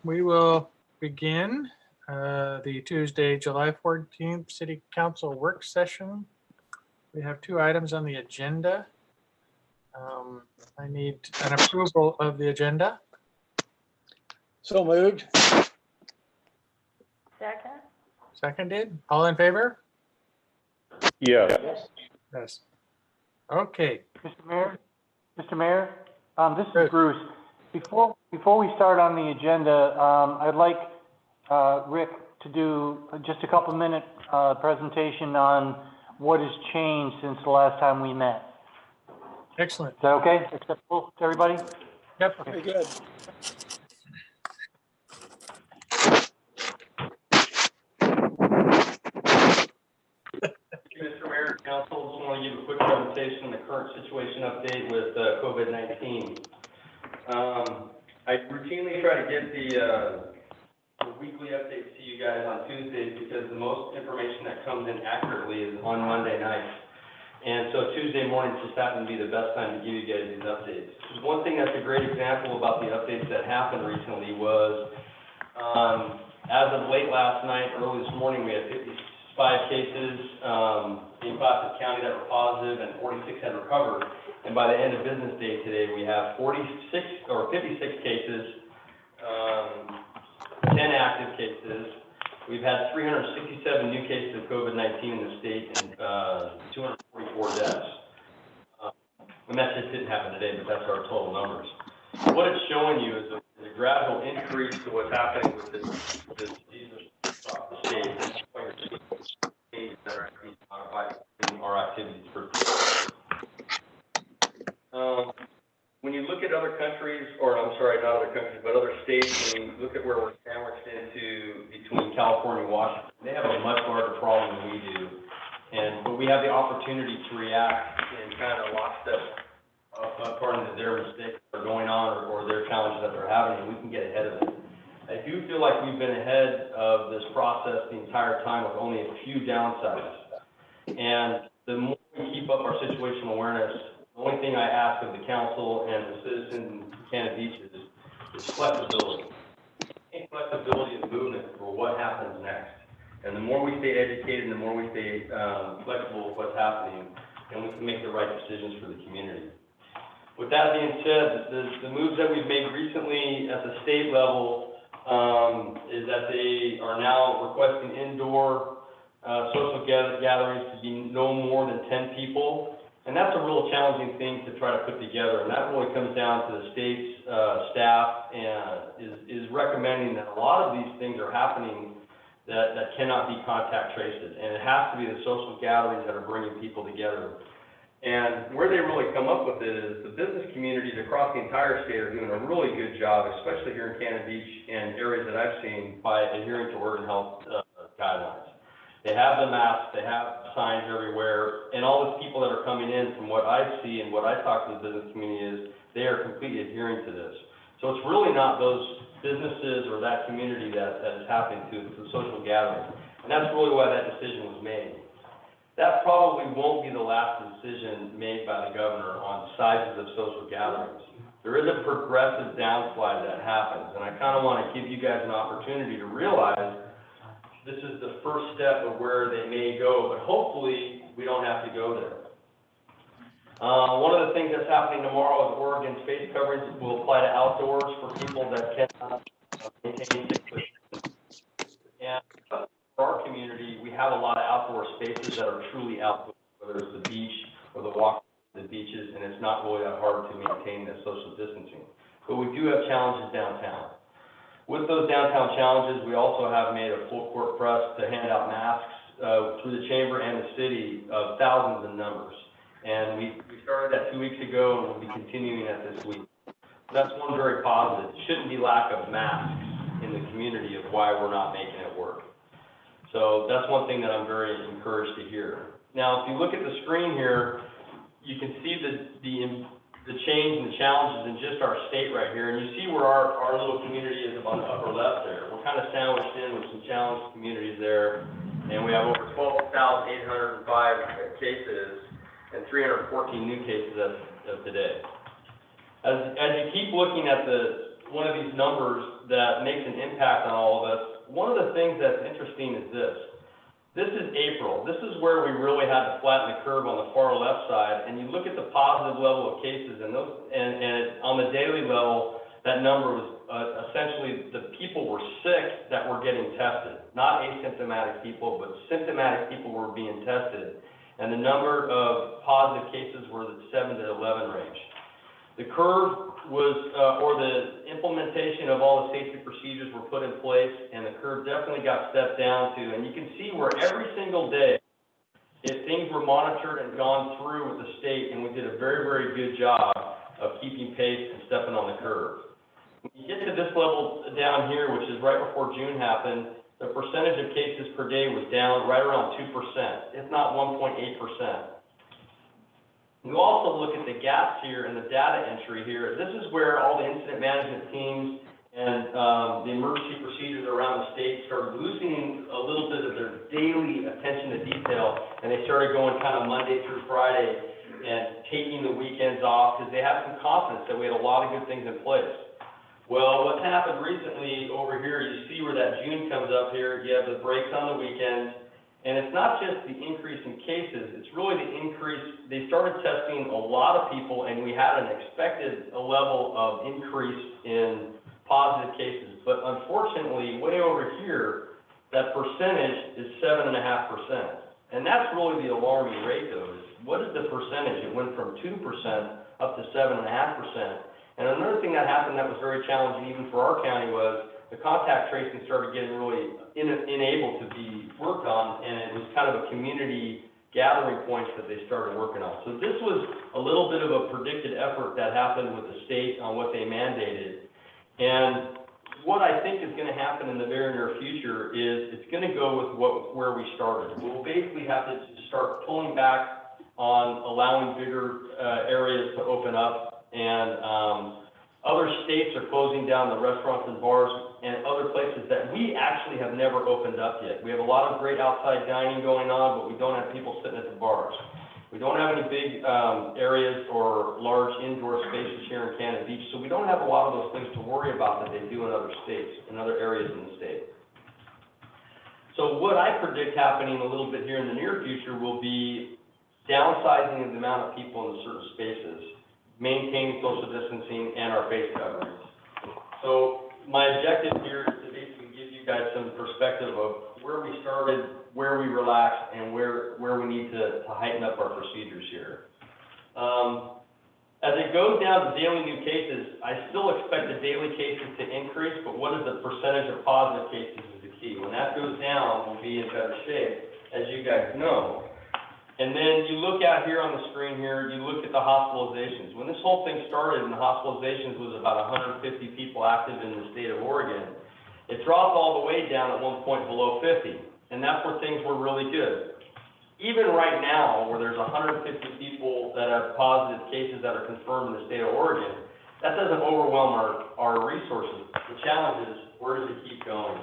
We will begin the Tuesday, July 14th City Council work session. We have two items on the agenda. I need an approval of the agenda. So moved. Second. Seconded. All in favor? Yeah. Yes. Okay. Mr. Mayor, this is Bruce. Before we start on the agenda, I'd like Rick to do just a couple minute presentation on what has changed since the last time we met. Excellent. Is that okay? Acceptable to everybody? Yep. Very good. Mr. Mayor, Council, just want to give a quick presentation on the current situation update with COVID-19. I routinely try to get the weekly updates to you guys on Tuesdays because the most information that comes in accurately is on Monday night. And so Tuesday mornings just happen to be the best time to give you guys these updates. One thing that's a great example about the updates that happened recently was, as of late last night, early this morning, we had 55 cases in Clackamas County that were positive and 46 had recovered. And by the end of business day today, we have 56 cases, 10 active cases. We've had 367 new cases of COVID-19 in the state and 244 deaths. And that just didn't happen today, but that's our total numbers. What it's showing you is a gradual increase to what's happening with this disease across the state. And that's why you're seeing that are actually modified in our activities for when you look at other countries, or I'm sorry, not other countries, but other states, when you look at where we're sandwiched into between California and Washington, they have a much larger problem than we do. But we have the opportunity to react in kind of lockstep according to their mistakes that are going on or their challenges that they're having, and we can get ahead of it. I do feel like we've been ahead of this process the entire time with only a few downsides. And the more we keep up our situational awareness, the only thing I ask of the council and the citizens in Cannon Beach is flexibility. Flexibility of movement for what happens next. And the more we stay educated and the more we stay flexible with what's happening, then we can make the right decisions for the community. With that being said, the moves that we've made recently at the state level is that they are now requesting indoor social gatherings to be no more than 10 people. And that's a real challenging thing to try to put together. And that really comes down to the state's staff and is recommending that a lot of these things are happening that cannot be contact traced. And it has to be the social gatherings that are bringing people together. And where they really come up with it is the business communities across the entire state are doing a really good job, especially here in Cannon Beach and areas that I've seen, by adhering to Oregon Health guidelines. They have the masks, they have signs everywhere, and all the people that are coming in, from what I see and what I talk to the business community, is they are completely adhering to this. So it's really not those businesses or that community that is happening to, it's the social gathering. And that's really why that decision was made. That probably won't be the last decision made by the governor on sizes of social gatherings. There is a progressive downslide that happens, and I kind of want to give you guys an opportunity to realize this is the first step of where they may go, but hopefully we don't have to go there. One of the things that's happening tomorrow is Oregon's face coverings will apply to outdoors for people that cannot maintain 6 foot distance. And for our community, we have a lot of outdoor spaces that are truly outdoor, whether it's the beach or the walk to the beaches, and it's not really that hard to maintain that social distancing. But we do have challenges downtown. With those downtown challenges, we also have made a full court press to hand out masks through the chamber and the city of thousands in numbers. And we started that 2 weeks ago, and we'll be continuing that this week. That's one very positive. It shouldn't be lack of masks in the community of why we're not making it work. So that's one thing that I'm very encouraged to hear. Now, if you look at the screen here, you can see the change and the challenges in just our state right here. And you see where our little community is on the upper left there. We're kind of sandwiched in with some challenged communities there. And we have over 12,805 cases and 314 new cases as of today. As you keep looking at one of these numbers, that makes an impact on all of us. One of the things that's interesting is this. This is April. This is where we really had to flatten the curve on the far left side, and you look at the positive level of cases, and on the daily level, that number was essentially the people were sick that were getting tested, not asymptomatic people, but symptomatic people were being tested, and the number of positive cases were the 7 to 11 range. The curve was, or the implementation of all the safety procedures were put in place, and the curve definitely got stepped down to, and you can see where every single day, things were monitored and gone through with the state, and we did a very, very good job of keeping pace and stepping on the curve. When you get to this level down here, which is right before June happened, the percentage of cases per day was down right around 2%, if not 1.8%. We also look at the gaps here and the data entry here. This is where all the incident management teams and the emergency procedures around the state started losing a little bit of their daily attention to detail, and they started going kind of Monday through Friday and taking the weekends off because they had some confidence that we had a lot of good things in place. Well, what's happened recently over here, you see where that June comes up here, you have the breaks on the weekends, and it's not just the increase in cases, it's really the increase, they started testing a lot of people, and we had an expected level of increase in positive cases. But unfortunately, way over here, that percentage is 7.5%. And that's really the alarming rate, though, is what is the percentage? It went from 2% up to 7.5%. And another thing that happened that was very challenging even for our county was the contact tracing started getting really unable to be worked on, and it was kind of a community gathering points that they started working on. So this was a little bit of a predicted effort that happened with the state on what they mandated. And what I think is going to happen in the very near future is it's going to go with where we started. We'll basically have to start pulling back on allowing bigger areas to open up, and other states are closing down the restaurants and bars and other places that we actually have never opened up yet. We have a lot of great outside dining going on, but we don't have people sitting at the bars. We don't have any big areas or large indoor spaces here in Cannon Beach, so we don't have a lot of those things to worry about that they do in other states, in other areas in the state. So what I predict happening a little bit here in the near future will be downsizing of the amount of people in the certain spaces, maintaining social distancing, and our face coverings. So my objective here is to basically give you guys some perspective of where we started, where we relaxed, and where we need to heighten up our procedures here. As it goes down to daily new cases, I still expect the daily cases to increase, but what is the percentage of positive cases is the key. When that goes down, we'll be in better shape, as you guys know. And then you look out here on the screen here, you look at the hospitalizations. When this whole thing started and the hospitalizations was about 150 people active in the state of Oregon, it dropped all the way down at one point below 50. And that's where things were really good. Even right now, where there's 150 people that have positive cases that are confirmed in the state of Oregon, that doesn't overwhelm our resources. The challenge is, where does it keep going?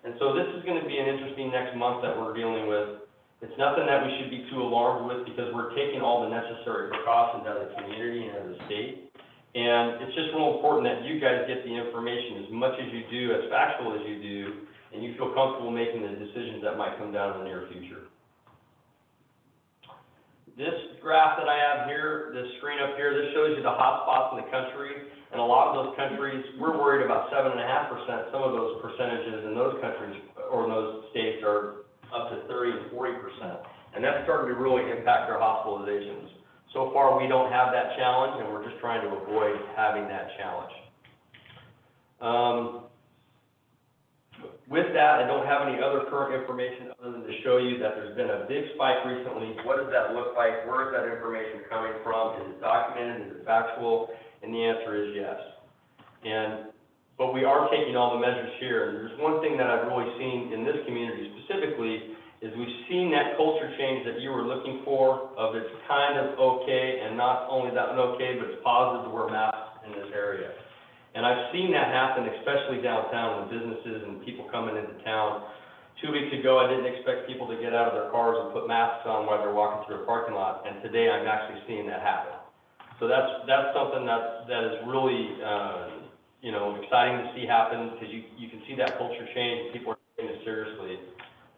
And so this is going to be an interesting next month that we're dealing with. It's nothing that we should be too alarmed with because we're taking all the necessary precautions out of the community and out of the state. And it's just real important that you guys get the information as much as you do, as factual as you do, and you feel comfortable making the decisions that might come down in the near future. This graph that I have here, this screen up here, this shows you the hot spots in the country. And a lot of those countries, we're worried about 7.5%. Some of those percentages in those countries or in those states are up to 30 and 40%. And that's starting to really impact our hospitalizations. So far, we don't have that challenge, and we're just trying to avoid having that challenge. With that, I don't have any other current information other than to show you that there's been a big spike recently. What does that look like? Where is that information coming from? Is it documented? Is it factual? And the answer is yes. But we are taking all the measures here. And there's one thing that I've really seen in this community specifically is we've seen that culture change that you were looking for of it's kind of okay, and not only that okay, but it's positive to wear masks in this area. And I've seen that happen, especially downtown with businesses and people coming into town. 2 weeks ago, I didn't expect people to get out of their cars and put masks on while they're walking through a parking lot, and today I'm actually seeing that happen. So that's something that is really exciting to see happen because you can see that culture change. People are taking it seriously.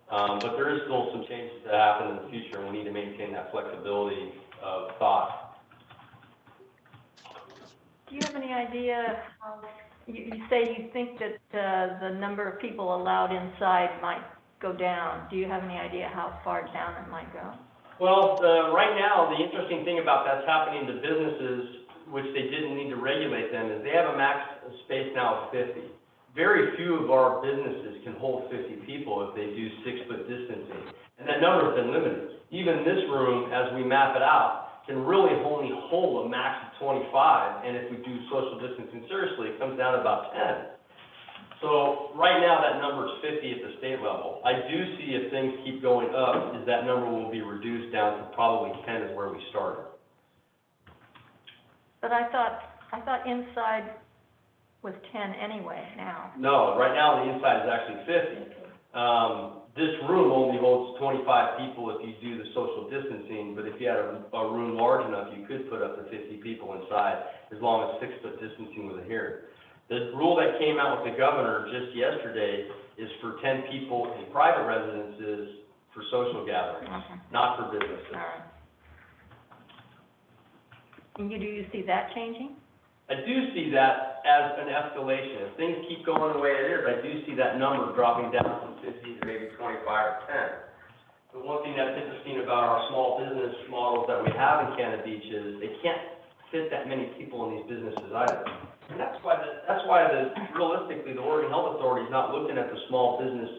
But there is still some changes that happen in the future, and we need to maintain that flexibility of thought. Do you have any idea how, you say you think that the number of people allowed inside might go down. Do you have any idea how far down it might go? Well, right now, the interesting thing about that's happening to businesses, which they didn't need to regulate them, is they have a max space now of 50. Very few of our businesses can hold 50 people if they do 6-foot distancing. And that number has been limited. Even this room, as we map it out, can really only hold a max of 25. And if we do social distancing seriously, it comes down to about 10. So right now, that number is 50 at the state level. I do see if things keep going up, is that number will be reduced down to probably 10 is where we started. But I thought inside was 10 anyway now. No, right now the inside is actually 50. This room only holds 25 people if you do the social distancing, but if you had a room large enough, you could put up to 50 people inside as long as 6-foot distancing was adhered. The rule that came out with the governor just yesterday is for 10 people in private residences for social gatherings, not for businesses. All right. And do you see that changing? I do see that as an escalation. If things keep going the way it is, I do see that number dropping down from 50 to maybe 25 or 10. The one thing that's interesting about our small business models that we have in Canada Beach is they can't fit that many people in these businesses either. And that's why realistically, the Oregon Health Authority is not looking at the small business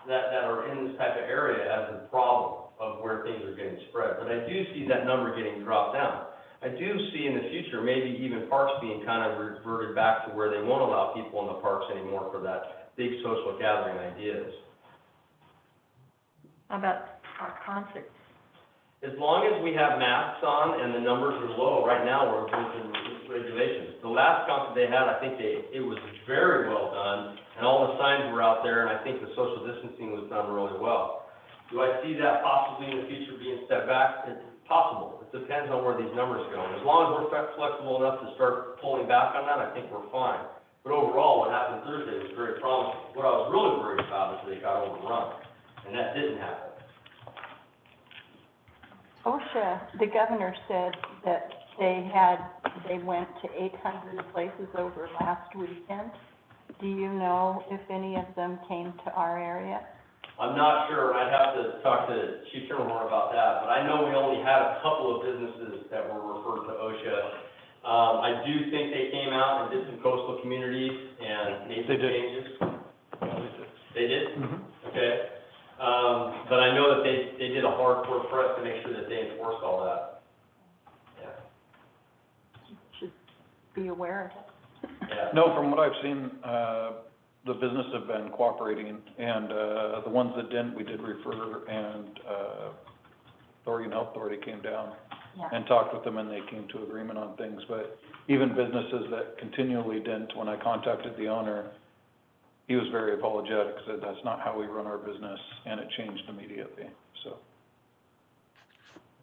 that are in this type of area as a problem of where things are getting spread. But I do see that number getting dropped down. I do see in the future, maybe even parks being kind of reverted back to where they won't allow people in the parks anymore for that big social gathering ideas. How about our concerts? As long as we have masks on and the numbers are low, right now we're within regulations. The last concert they had, I think it was very well done, and all the signs were out there, and I think the social distancing was done really well. Do I see that possibly in the future being stepped back? It's possible. It depends on where these numbers go. And as long as we're flexible enough to start pulling back on that, I think we're fine. But overall, what happened Thursday was very promising. What I was really worried about is they got overrun, and that didn't happen. OSHA, the governor said that they went to 800 places over last weekend. Do you know if any of them came to our area? I'm not sure. I'd have to talk to Chief Timmerhorn about that, but I know we only had a couple of businesses that were referred to OSHA. I do think they came out and did some coastal communities and made some changes. They did? Mm-hmm. Okay. But I know that they did a hardcore press to make sure that they enforced all that. Yeah. Should be aware of it. Yeah. No, from what I've seen, the business have been cooperating, and the ones that didn't, we did refer, and the Oregon Health Authority came down and talked with them, and they came to agreement on things. But even businesses that continually didn't, when I contacted the owner, he was very apologetic, said that's not how we run our business, and it changed immediately, so.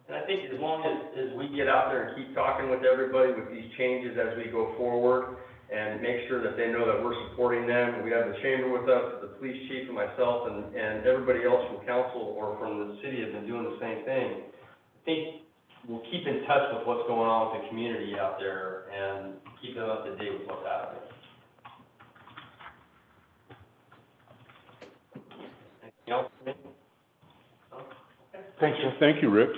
And I think as long as we get out there and keep talking with everybody with these changes as we go forward, and make sure that they know that we're supporting them, and we have the chamber with us, the police chief and myself, and everybody else from council or from the city have been doing the same thing. I think we'll keep in touch with what's going on with the community out there and keep them up to date with what's happening. Anything else for me? No? Thank you, Rick.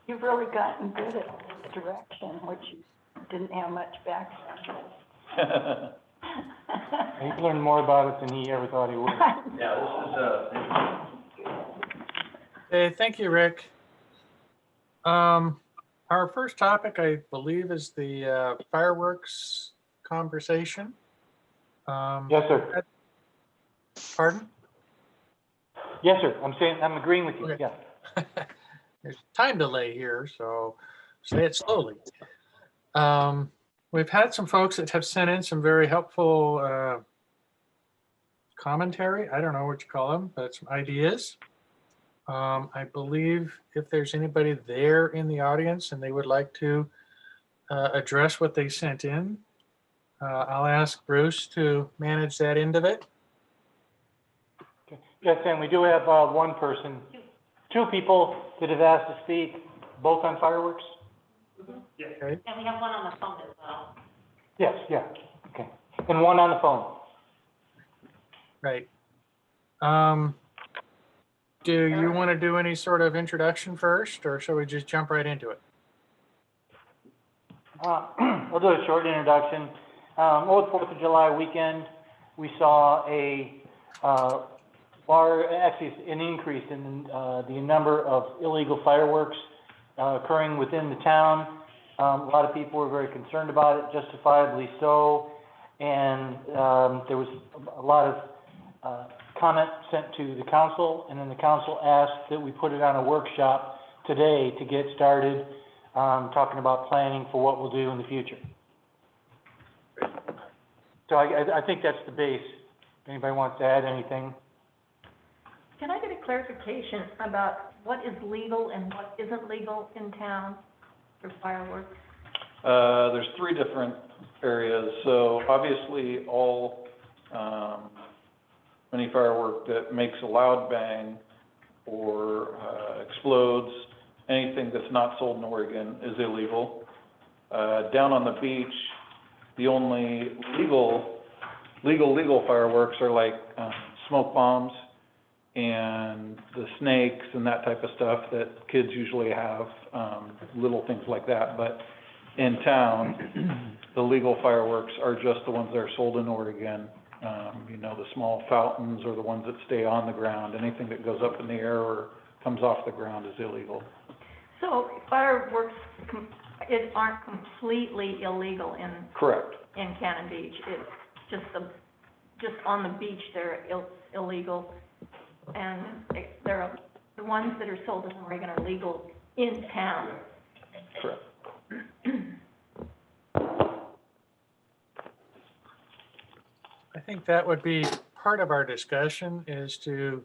You've really gotten good at this direction, which you didn't have much background. He learned more about it than he ever thought he would. Yeah, this is Hey, thank you, Rick. Our first topic, I believe, is the fireworks conversation. Yes, sir. Pardon? Yes, sir. I'm agreeing with you, Okay. yeah. There's time delay here, so say it slowly. We've had some folks that have sent in some very helpful commentary. I don't know what you call them, but some ideas. I believe if there's anybody there in the audience and they would like to address what they sent in, I'll ask Bruce to manage that end of it. Okay. Yes, and we do have, one person, two people that have asked to speak, both on fireworks? Okay. And we have one on the phone as well. Yes, yeah, okay. And one on the phone. Right. Do you want to do any sort of introduction first, or shall we just jump right into it? I'll do a short introduction. Over the 4th of July weekend, we saw an increase in the number of illegal fireworks occurring within the town. A lot of people were very concerned about it, justifiably so. And there was a lot of comment sent to the council, and then the council asked that we put it on a workshop today to get started, talking about planning for what we'll do in the future. So I think that's the base. If anybody wants to add anything? Can I get a clarification about what is legal and what isn't legal in town for fireworks? There's 3 different areas, so obviously all, any firework that makes a loud bang or, explodes, anything that's not sold in Oregon is illegal. Down on the beach, the only legal fireworks are like, smoke bombs and the snakes and that type of stuff that kids usually have, little things like that. But in town, the legal fireworks are just the ones that are sold in Oregon. You know, the small fountains or the ones that stay on the ground. Anything that goes up in the air or comes off the ground is illegal. So fireworks aren't completely illegal in Correct. Cannon Beach. It's just on the beach they're illegal, and the ones that are sold in Oregon are legal in town. Correct. I think that would be part of our discussion, is to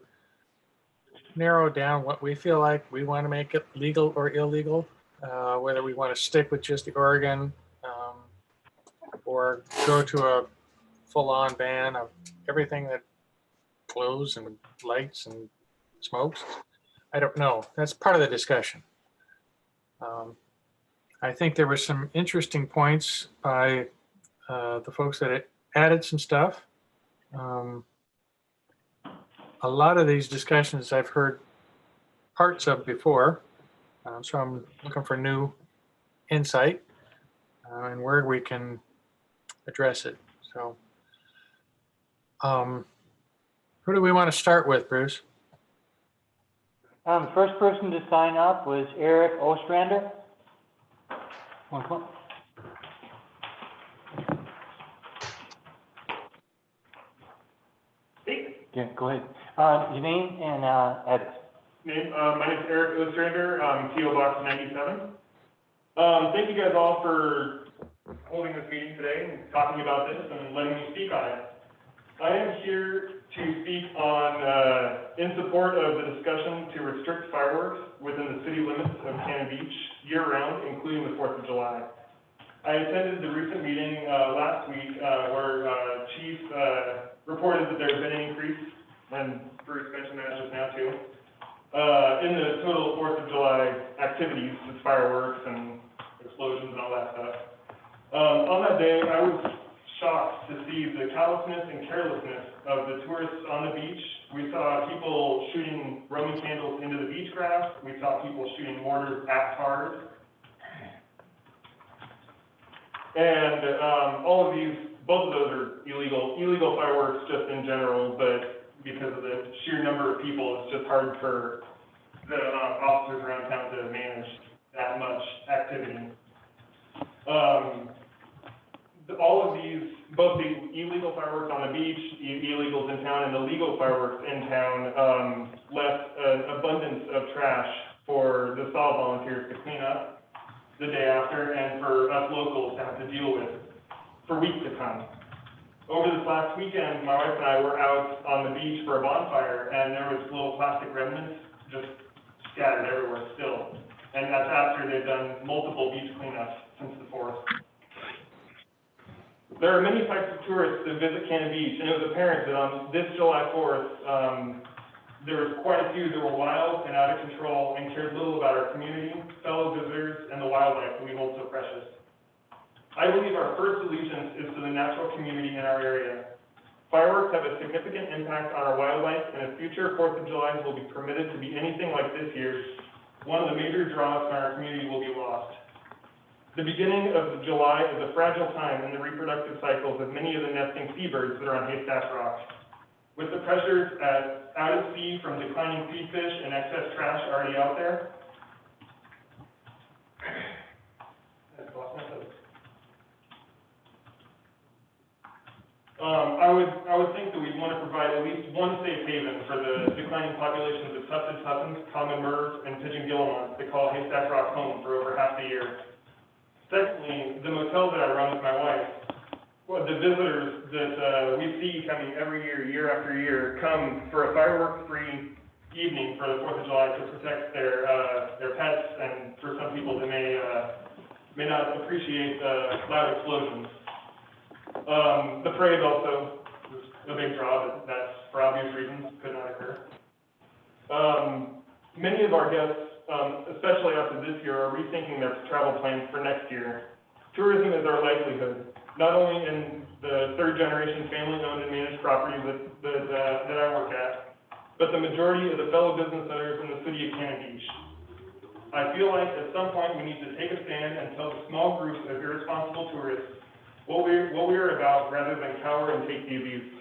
narrow down what we feel like we want to make it legal or illegal, whether we want to stick with just the Oregon, or go to a full-on ban of everything that glows and lights and smokes. I don't know. That's part of the discussion. I think there were some interesting points by the folks that added some stuff. A lot of these discussions I've heard parts of before, so I'm looking for new insight and where we can address it. So, who do we want to start with, Bruce? The first person to sign up was Eric Ostrander. Want to come up? Yeah, go ahead. Your name and address. My name's Eric Ostrander, P.O. Box 97. Thank you guys all for holding this meeting today and talking about this and letting me speak on it. I am here to speak on, in support of the discussion to restrict fireworks within the city limits of Cannon Beach year-round, including the 4th of July. I attended the recent meeting last week where Chief reported that there had been an increase, and Bruce mentioned that just now too, in the total 4th of July activities, with fireworks and explosions and all that stuff. On that day, I was shocked to see the callousness and carelessness of the tourists on the beach. We saw people shooting Roman candles into the beach grass. We saw people shooting mortars at cars. And all of these, both of those are illegal fireworks just in general, but because of the sheer number of people, it's just hard for the officers around town to manage that much activity. All of these, both the illegal fireworks on the beach, the illegals in town, and the legal fireworks in town, left an abundance of trash for the SAW volunteers to clean up the day after, and for us locals to have to deal with for weeks to come. Over this last weekend, my wife and I were out on the beach for a bonfire, and there was little plastic remnants just scattered everywhere still. And that's after they've done multiple beach cleanups since the 4th. There are many types of tourists that visit Cannon Beach, and it was apparent that on this July 4th, there was quite a few that were wild and out of control and cared little about our community, fellow visitors, and the wildlife that we hold so precious. I believe our first allegiance is to the natural community in our area. Fireworks have a significant impact on our wildlife, and if future 4th of July will be permitted to be anything like this year's, one of the major draws in our community will be lost. The beginning of July is a fragile time in the reproductive cycles of many of the nesting seabirds that are on Haystack Rock. With the pressures out at sea from declining feed fish and excess trash already out there, I would think that we'd want to provide at least one safe haven for the declining populations of tufted tussons, common murres, and pigeon guillemots that call Haystack Rock home for over half the year. Secondly, the motel that I run with my wife, well, the visitors that we see coming every year, year after year, come for a fireworks-free evening for the 4th of July to protect their pets, and for some people that may not appreciate loud explosions. The parade also was a big draw, but that's, for obvious reasons, could not occur. Many of our guests, especially after this year, are rethinking their travel plans for next year. Tourism is our livelihood, not only in the third-generation family-owned and managed properties that I work at, but the majority of the fellow business owners in the city of Cannon Beach. I feel like at some point we need to take a stand and tell the small groups of irresponsible tourists what we are about, rather than cower and take the abuse.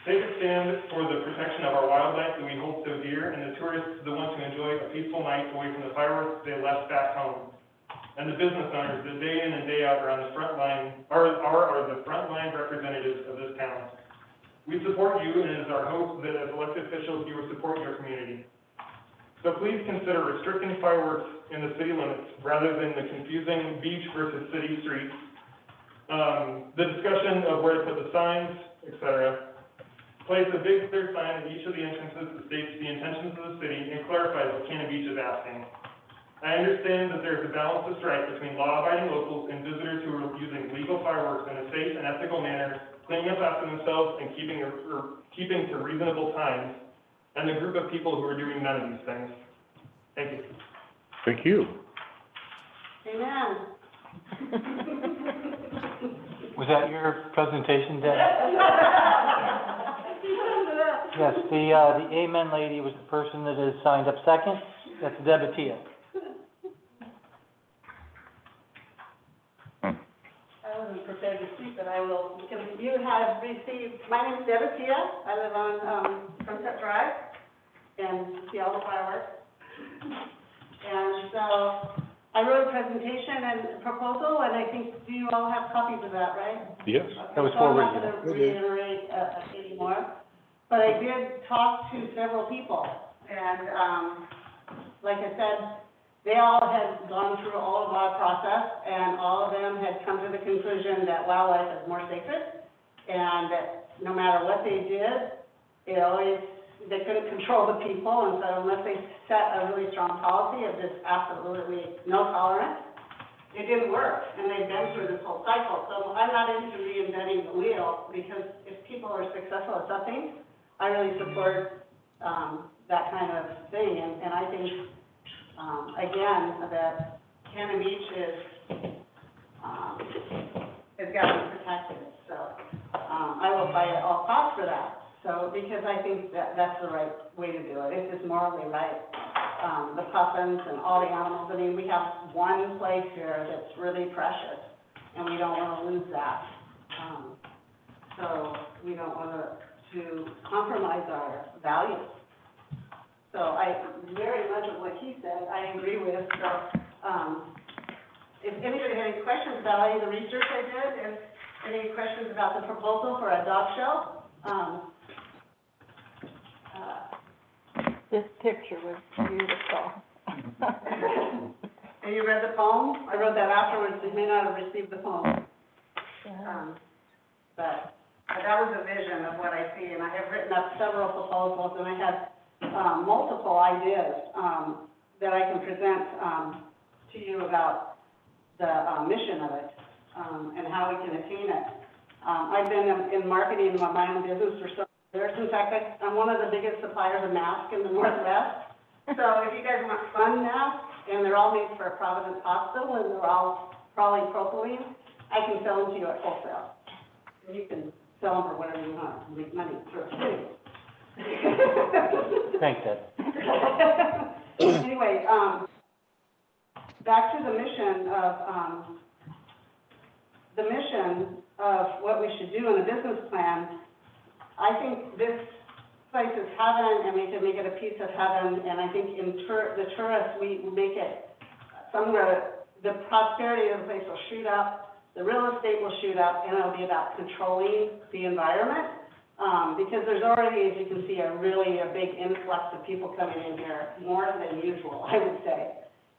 Take a stand for the protection of our wildlife that we hold so dear, and the tourists that want to enjoy a peaceful night away from the fireworks they left back home. And the business owners that day in and day out are on the front line, are the frontline representatives of this town. We support you, and it is our hope that as elected officials you will support your community. So please consider restricting fireworks in the city limits rather than the confusing beach versus city streets. The discussion of where to put the signs, etc. Place a big clear sign at each of the entrances that states the intentions of the city and clarifies what Cannon Beach is asking. I understand that there is a balance to strike between law-abiding locals and visitors who are using legal fireworks in a safe and ethical manner, cleaning up after themselves and keeping to reasonable times, and the group of people who are doing none of these things. Thank you. Thank you. Amen. Was that your presentation, Deb? Yes, the amen lady was the person that is signed up second. That's Deb Attia. I wasn't prepared to speak, but I will, because you have received, my name is Deb Attia. I live on Sunset Drive and see all the fireworks. And so I wrote a presentation and a proposal, and I think, do you all have copies of that, right? Yes. That was So I'm forwarded. not going to reiterate anymore, but I did talk to several people, and like I said, they all had gone through all of our process, and all of them had come to the conclusion that wildlife is more sacred, and that no matter what they did, they couldn't control the people, and so unless they set a really strong policy of just absolutely no tolerance, it didn't work, and they've been through this whole cycle. So I'm not into reinventing the wheel, because if people are successful at something, I really support that kind of thing, and I think, again, that Cannon Beach has got to be protected, so I will fight at all costs for that. So, because I think that that's the right way to do it. It's just morally right. The puffins and all the animals, I mean, we have one place here that's really precious, and we don't want to lose that. So, we don't want to compromise our values. So, I very much of what he said, I agree with. So, if anybody had any questions about any of the research I did, and any questions about the proposal for a dog show, This picture was beautiful. and you read the poem? I wrote that afterwards, you may not have received the poem. But that was a vision of what I see, and I have written up several proposals, and I have multiple ideas that I can present to you about the mission of it. and how we can attain it. I've been in marketing of my own business for several years. In fact, I'm one of the biggest suppliers of masks in the Northwest. So if you guys want fun masks, and they're all made for Providence Hospital, and they're all polypropylene, I can sell them to you at wholesale. And you can sell them for whatever you want, to make money for free. Thanks, Ed. Anyway, back to the mission of what we should do in a business plan. I think this place is heaven, and we can make it a piece of heaven, and I think in the tourists, we make it somewhere, the prosperity of the place will shoot up, the real estate will shoot up, and it'll be about controlling the environment, because there's already, as you can see, a big influx of people coming in here, more than usual, I would say.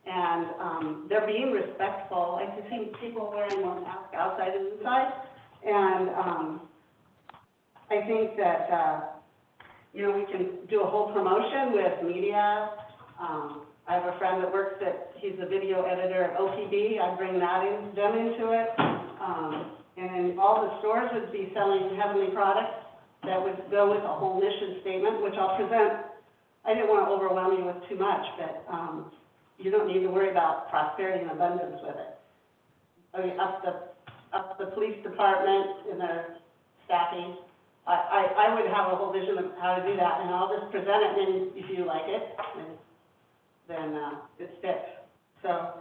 And they're being respectful. I can see people wearing more masks outside and inside, and I think that, we can do a whole promotion with media. I have a friend that works he's a video editor at OTB. I bring them into it. And then all the stores would be selling heavenly products that would go with a whole mission statement, which I'll present. I didn't want to overwhelm you with too much, but you don't need to worry about prosperity and abundance with it. I mean, up the police department and their staffing. I would have a whole vision of how to do that, and I'll just present it, and if you like it, then it sticks. So,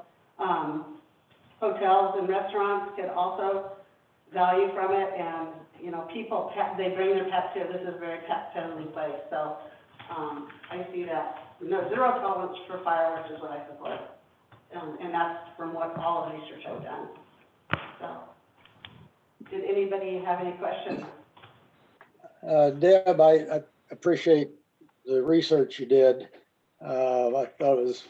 hotels and restaurants could also value from it, and, people, they bring their pets here. This is a very pet-friendly place, so I see that. No, zero tolerance for fireworks is what I support, and that's from what all of the research I've done. So, did anybody have any questions? Deb, I appreciate the research you did. I thought it was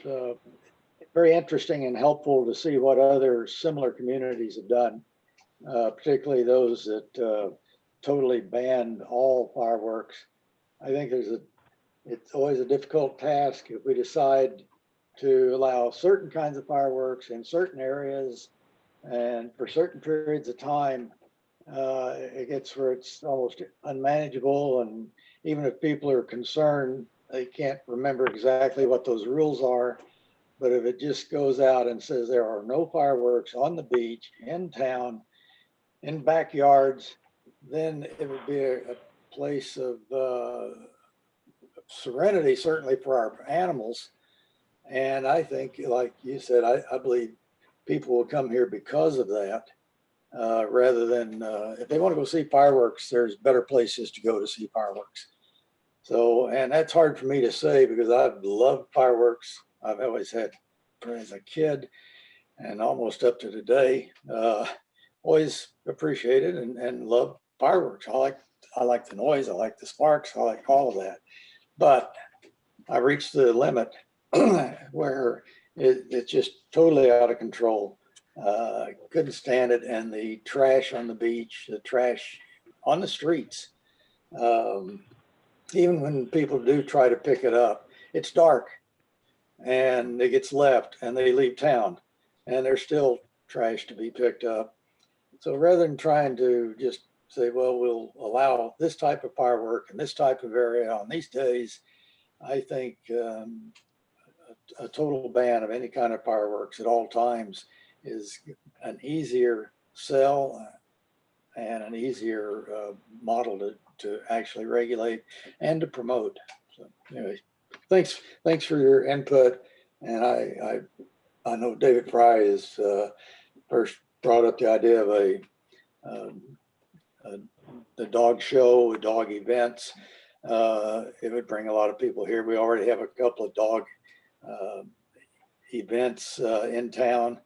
very interesting and helpful to see what other similar communities have done, particularly those that totally banned all fireworks. I think it's always a difficult task if we decide to allow certain kinds of fireworks in certain areas and for certain periods of time. It gets where it's almost unmanageable, and even if people are concerned, they can't remember exactly what those rules are. But if it just goes out and says there are no fireworks on the beach, in town, in backyards, then it would be a place of serenity, certainly for our animals. And I think, like you said, I believe people will come here because of that. Rather than, if they want to go see fireworks, there's better places to go to see fireworks. So, and that's hard for me to say because I've loved fireworks. I've always had, as a kid and almost up to today, always appreciated and loved fireworks. I like the noise. I like the sparks. I like all of that. But I reached the limit where it's just totally out of control. Couldn't stand it. And the trash on the beach, the trash on the streets, even when people do try to pick it up, it's dark and it gets left and they leave town and there's still trash to be picked up. So rather than trying to just say, well, we'll allow this type of firework in this type of area on these days, I think a total ban of any kind of fireworks at all times is an easier sell and an easier model to actually regulate and to promote. So anyway, thanks for your input. And I know David Fry is first brought up the idea of the dog show, dog events. It would bring a lot of people here. We already have a couple of dog events in town,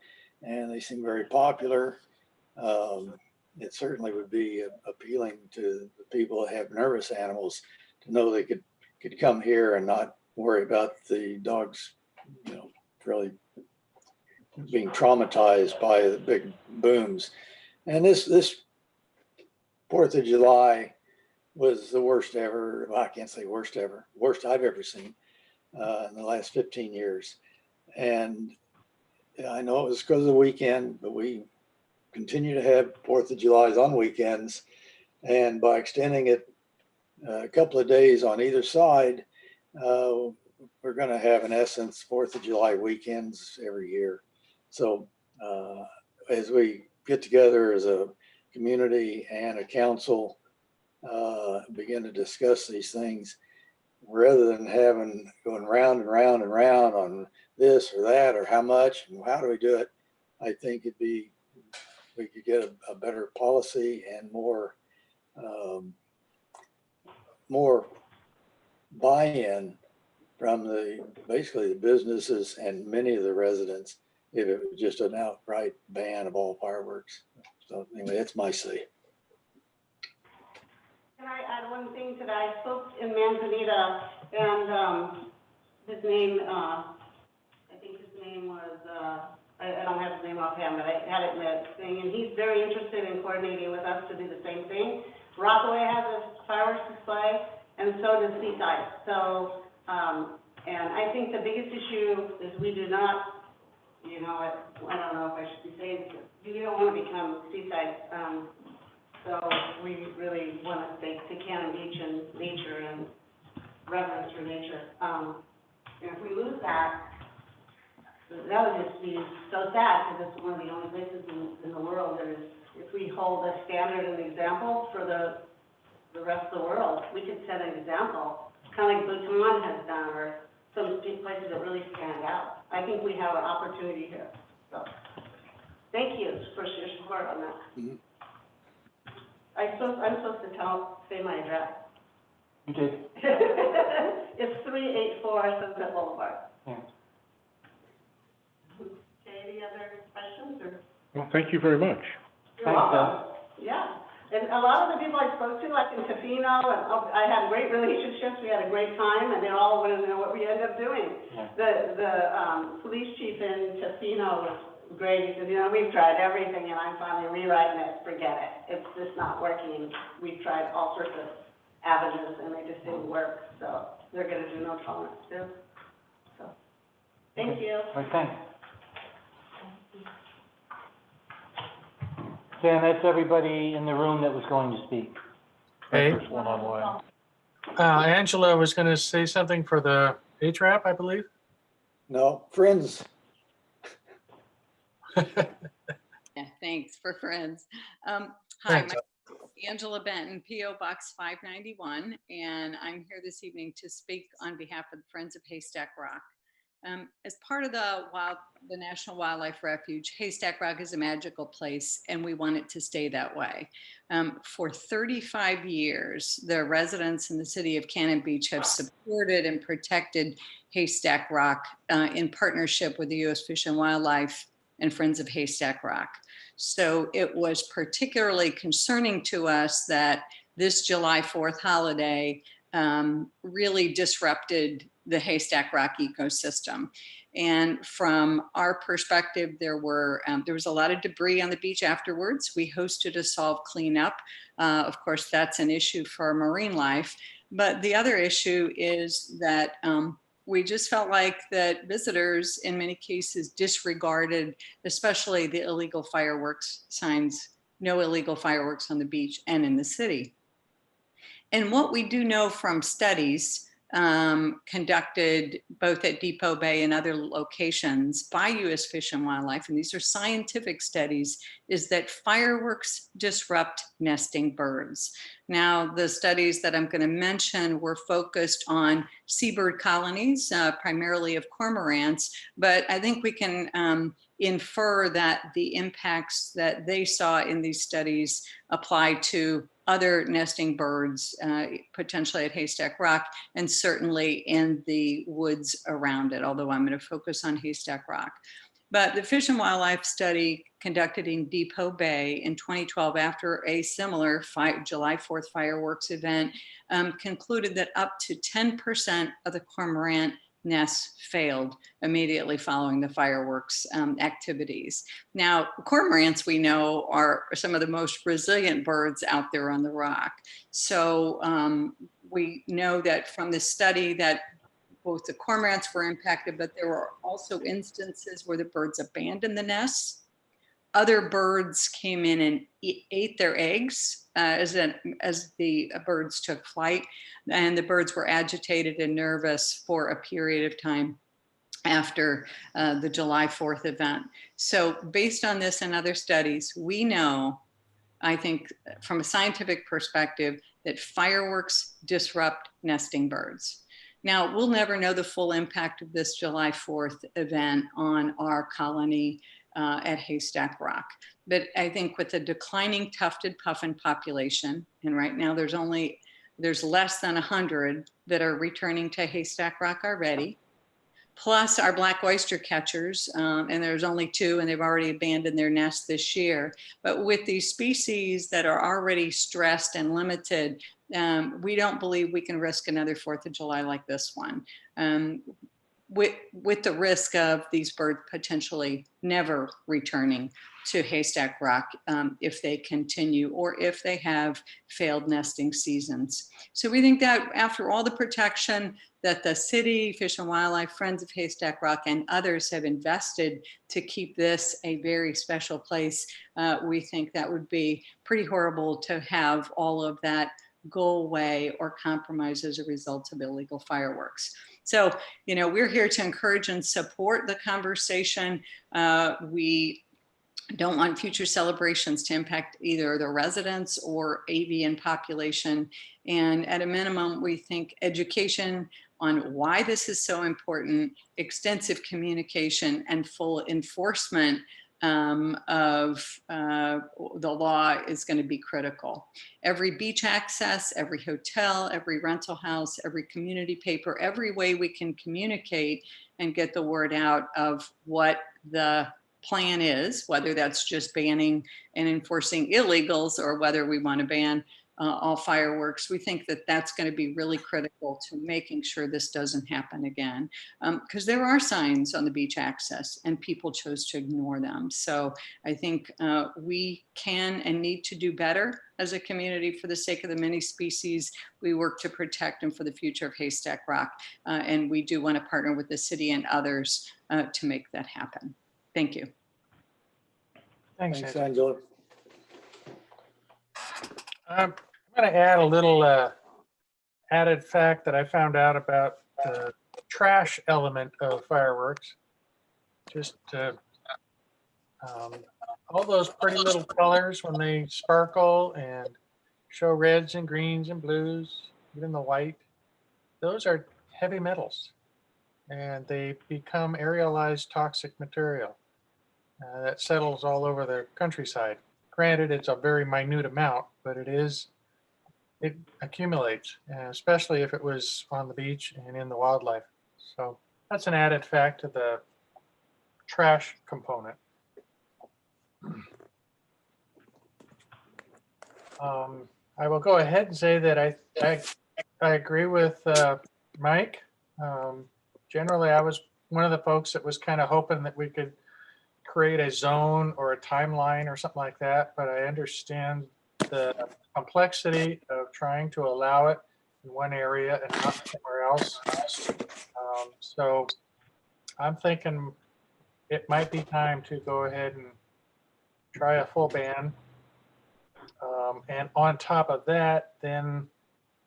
and they seem very popular. It certainly would be appealing to the people that have nervous animals to know they could come here and not worry about the dogs, really being traumatized by the big booms. And this 4th of July was the worst ever. Well, I can't say worst ever, worst I've ever seen in the last 15 years. And I know it was because of the weekend, but we continue to have 4th of July's on weekends. And by extending it a couple of days on either side, we're going to have, in essence, 4th of July weekends every year. So as we get together as a community and a council, begin to discuss these things, rather than going round and round and round on this or that or how much and how do we do it, I think we could get a better policy and more buy-in from basically the businesses and many of the residents if it was just an outright ban of all fireworks. So anyway, that's my say. Can I add one thing to that? I spoke in Manzanita, and his name, I think his name was, I don't have his name offhand, but I had it in the thing, and he's very interested in coordinating with us to do the same thing. Rockaway has a fireworks display, and so does Seaside. So, and I think the biggest issue is we do not, I don't know if I should be saying this, we don't want to become Seaside. So we really want to stay to Cannon Beach and nature and reverence for nature. And if we lose that, that would just be so sad because it's one of the only places in the world that is, if we hold a standard and example for the rest of the world, we could set an example, kind of like Bhutan has done, or some places that really stand out. I think we have an opportunity here. So thank you for your support on that. Mm-hmm. I'm supposed to say my address. You did. It's 384 Sunset Boulevard. Yeah. Okay, any other questions or? Well, thank you very much. You're welcome. Yeah, and a lot of the people I spoke to, like in Tofino, and I had great relationships, we had a great time, and they all wanted to know what we ended up doing. Yeah. The police chief in Tofino was great. He said, we've tried everything, and I'm finally rewriting it. Forget it. It's just not working. We've tried all sorts of avenues, and they just didn't work. So they're going to do no tolerance too. So, thank you. All right, thanks. Dan, that's everybody in the room that was going to speak. Okay. There's one online. Angela was going to say something for the HRAP, I believe. No, friends. Yeah, thanks for friends. Hi, Thanks. my name is Angela Benton, P.O. Box 591, and I'm here this evening to speak on behalf of the Friends of Haystack Rock. As part of the National Wildlife Refuge, Haystack Rock is a magical place, and we want it to stay that way. For 35 years, the residents in the city of Cannon Beach have supported and protected Haystack Rock in partnership with the U.S. Fish and Wildlife and Friends of Haystack Rock. So it was particularly concerning to us that this July 4th holiday really disrupted the Haystack Rock ecosystem. And from our perspective, there was a lot of debris on the beach afterwards. We hosted a solve cleanup. Of course, that's an issue for marine life. But the other issue is that we just felt like that visitors in many cases disregarded, especially the illegal fireworks signs, no illegal fireworks on the beach and in the city. And what we do know from studies conducted both at Depot Bay and other locations by U.S. Fish and Wildlife, and these are scientific studies, is that fireworks disrupt nesting birds. Now, the studies that I'm going to mention were focused on seabird colonies, primarily of cormorants, but I think we can infer that the impacts that they saw in these studies apply to other nesting birds, potentially at Haystack Rock, and certainly in the woods around it, although I'm going to focus on Haystack Rock. But the Fish and Wildlife study conducted in Depot Bay in 2012 after a similar July 4th fireworks event concluded that up to 10% of the cormorant nests failed immediately following the fireworks activities. Now, cormorants, we know, are some of the most resilient birds out there on the rock. So we know that from this study that both the cormorants were impacted, but there were also instances where the birds abandoned the nests other birds came in and ate their eggs as the birds took flight, and the birds were agitated and nervous for a period of time after the July 4th event. So based on this and other studies, we know, I think from a scientific perspective, that fireworks disrupt nesting birds. Now, we'll never know the full impact of this July 4th event on our colony at Haystack Rock. But I think with the declining tufted puffin population, and right now there's less than 100 that are returning to Haystack Rock already, plus our black oyster catchers, and there's only 2 and they've already abandoned their nest this year. But with these species that are already stressed and limited, we don't believe we can risk another 4th of July like this one. With the risk of these birds potentially never returning to Haystack Rock if they continue or if they have failed nesting seasons. So we think that after all the protection that the city, Fish and Wildlife, Friends of Haystack Rock, and others have invested to keep this a very special place, we think that would be pretty horrible to have all of that go away or compromise as a result of illegal fireworks. So, you know, we're here to encourage and support the conversation. We don't want future celebrations to impact either the residents or avian population. And at a minimum, we think education on why this is so important, extensive communication, and full enforcement of the law is going to be critical. Every beach access, every hotel, every rental house, every community paper, every way we can communicate and get the word out of what the plan is, whether that's just banning and enforcing illegals or whether we want to ban all fireworks. We think that that's going to be really critical to making sure this doesn't happen again, because there are signs on the beach access and people chose to ignore them. So I think we can and need to do better as a community for the sake of the many species we work to protect and for the future of Haystack Rock. And we do want to partner with the city and others to make that happen. Thank you. Thanks, Thanks, Angela. Angela. I'm going to add a little added fact that I found out about the trash element of fireworks. Just all those pretty little colors when they sparkle and show reds and greens and blues, even the white, those are heavy metals and they become aerialized toxic material that settles all over the countryside. Granted, it's a very minute amount, but it accumulates, especially if it was on the beach and in the wildlife. So that's an added fact to the trash component. I will go ahead and say that I agree with Mike. Generally, I was one of the folks that was kind of hoping that we could create a zone or a timeline or something like that, but I understand the complexity of trying to allow it in one area and not somewhere else. So I'm thinking it might be time to go ahead and try a full ban. And on top of that, then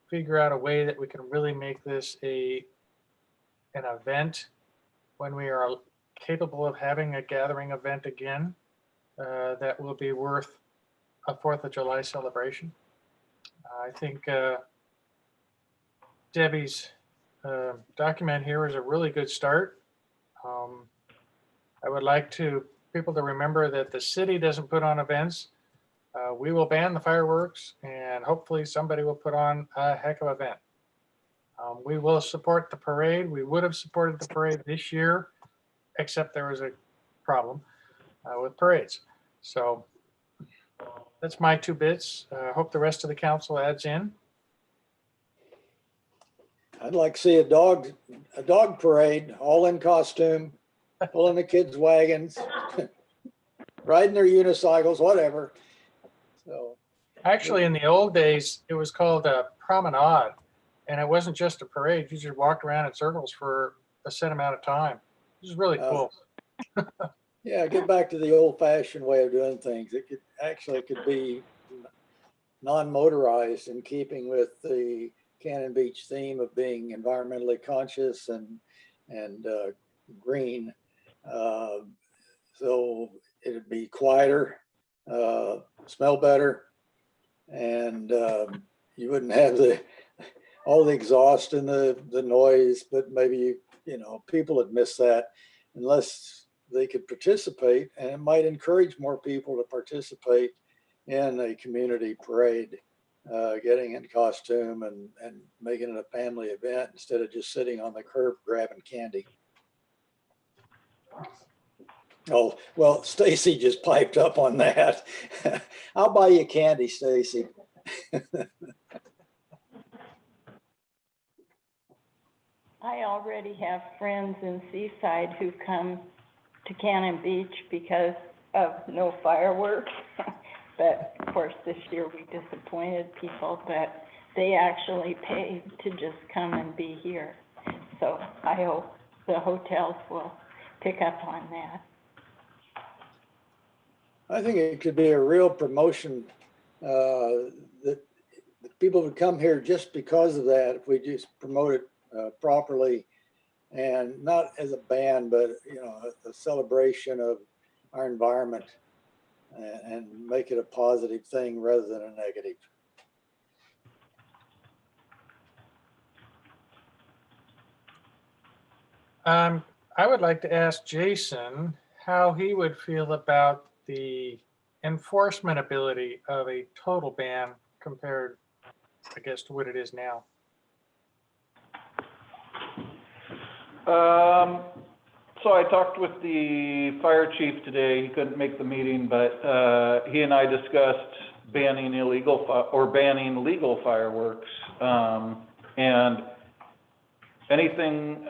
figure out a way that we can really make this an event when we are capable of having a gathering event again that will be worth a 4th of July celebration. I think Debbie's document here is a really good start. I would like people to remember that the city doesn't put on events. We will ban the fireworks and hopefully somebody will put on a heck of an event. We will support the parade. We would have supported the parade this year, except there was a problem with parades. So that's my 2 bits. I hope the rest of the council adds in. I'd like to see a dog parade, all in costume, pulling the kids' wagons, riding their unicycles, whatever. So Actually, in the old days, it was called a promenade, and it wasn't just a parade. You just walked around in circles for a set amount of time. This is really cool. Yeah, get back to the old fashioned way of doing things. It could be non-motorized in keeping with the Cannon Beach theme of being environmentally conscious and green. So it'd be quieter, smell better, and you wouldn't have all the exhaust and the noise, but maybe, people would miss that unless they could participate, and it might encourage more people to participate in a community parade, getting in costume and making it a family event instead of just sitting on the curb grabbing candy. Oh, well, Stacy just piped up on that. I'll buy you candy, Stacy. I already have friends in Seaside who come to Cannon Beach because of no fireworks. But of course, this year we disappointed people, but they actually paid to just come and be here. So I hope the hotels will pick up on that. I think it could be a real promotion that people would come here just because of that if we just promote it properly, and not as a band, but a celebration of our environment, and make it a positive thing rather than a negative. I would like to ask Jason how he would feel about the enforcement ability of a total ban compared, I guess, to what it is now. So I talked with the fire chief today. He couldn't make the meeting, but he and I discussed banning legal fireworks, and anything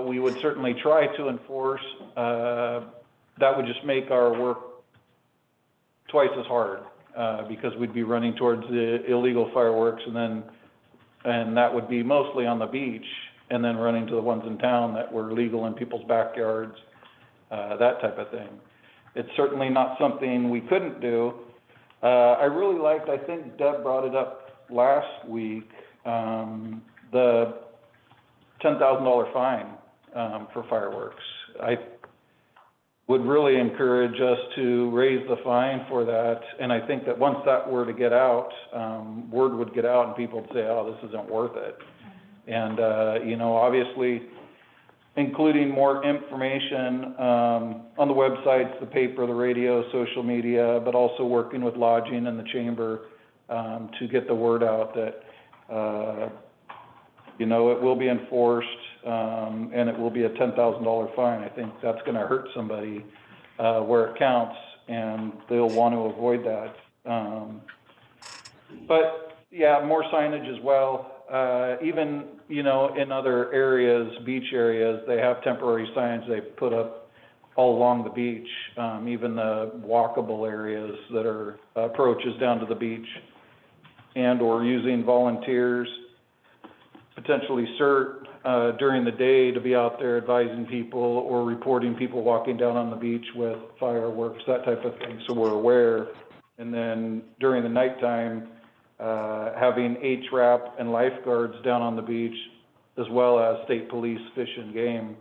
we would certainly try to enforce. That would just make our work twice as hard, because we'd be running towards the illegal fireworks, and that would be mostly on the beach, and then running to the ones in town that were legal in people's backyards, that type of thing. It's certainly not something we couldn't do. I really liked, I think Deb brought it up last week, the $10,000 fine for fireworks. I would really encourage us to raise the fine for that. And I think that once that were to get out, word would get out and people would say, oh, this isn't worth it. And, obviously including more information on the websites, the paper, the radio, social media, but also working with lodging and the chamber to get the word out that, it will be enforced, and it will be a $10,000 fine. I think that's going to hurt somebody where it counts, and they'll want to avoid that. But yeah, more signage as well. Even, in other areas, beach areas, they have temporary signs they put up all along the beach, even the walkable areas that are approaches down to the beach, and or using volunteers, potentially CERT during the day to be out there advising people or reporting people walking down on the beach with fireworks, that type of thing, so we're aware. And then during the nighttime, having HRAP and lifeguards down on the beach, as well as state police, fish and game,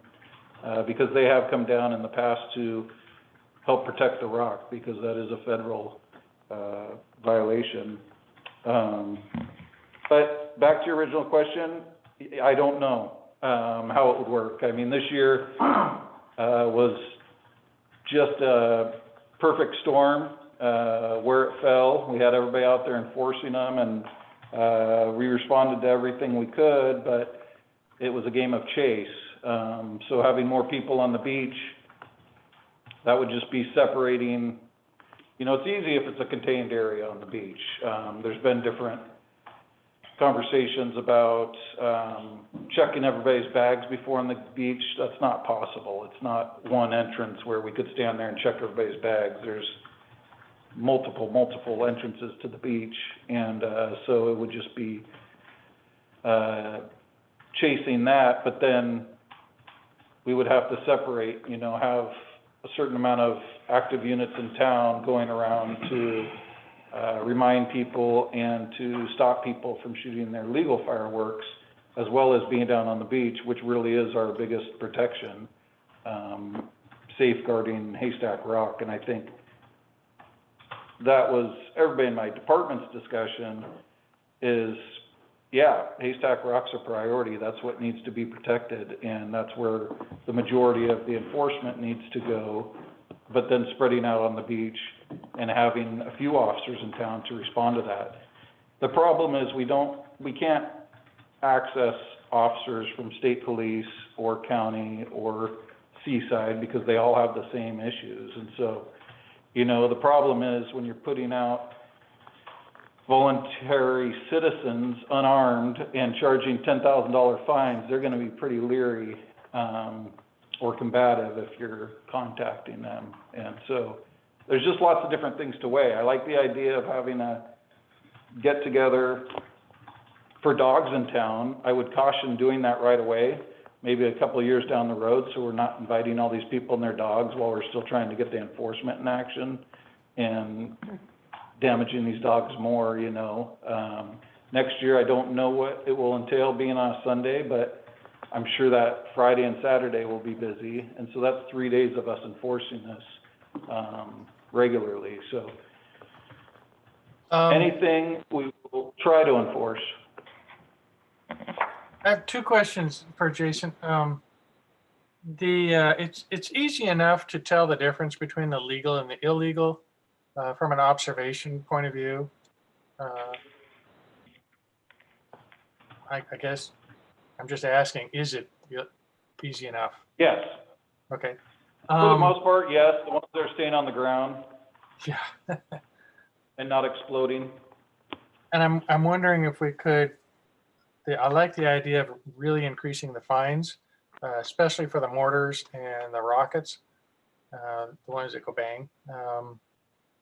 because they have come down in the past to help protect the rock, because that is a federal violation. But back to your original question, I don't know how it would work. I mean, this year was just a perfect storm where it fell. We had everybody out there enforcing them, and we responded to everything we could, but it was a game of chase. So having more people on the beach, that would just be separating. It's easy if it's a contained area on the beach. There's been different conversations about checking everybody's bags before on the beach. That's not possible. It's not one entrance where we could stand there and check everybody's bags. There's multiple entrances to the beach, and so it would just be chasing that, but then we would have to separate, have a a certain amount of active units in town going around to remind people and to stop people from shooting their legal fireworks, as well as being down on the beach, which really is our biggest protection, safeguarding Haystack Rock. And I think that was everybody in my department's discussion is, yeah, Haystack Rock's a priority. That's what needs to be protected, and that's where the majority of the enforcement needs to go. But then spreading out on the beach and having a few officers in town to respond to that. The problem is we can't access officers from state police or county or Seaside because they all have the same issues. And so, you know, the problem is when you're putting out voluntary citizens unarmed and charging $10,000 fines, they're going to be pretty leery or combative if you're contacting them. And so there's just lots of different things to weigh. I like the idea of having a get together for dogs in town. I would caution doing that right away, maybe a couple of years down the road, so we're not inviting all these people and their dogs while we're still trying to get the enforcement in action and damaging these dogs more, you know. Next year, I don't know what it will entail being on a Sunday, but I'm sure that Friday and Saturday will be busy. And so that's 3 days of us enforcing this regularly. So anything we will try to enforce. I have two questions for Jason. It's easy enough to tell the difference between the legal and the illegal from an observation point of view. I guess I'm just asking, is it easy enough? Yes. Okay. For the most part, yes. The ones that are staying on the ground. Yeah. And not exploding. And I'm wondering if we could, I like the idea of really increasing the fines, especially for the mortars and the rockets, the ones that go bang,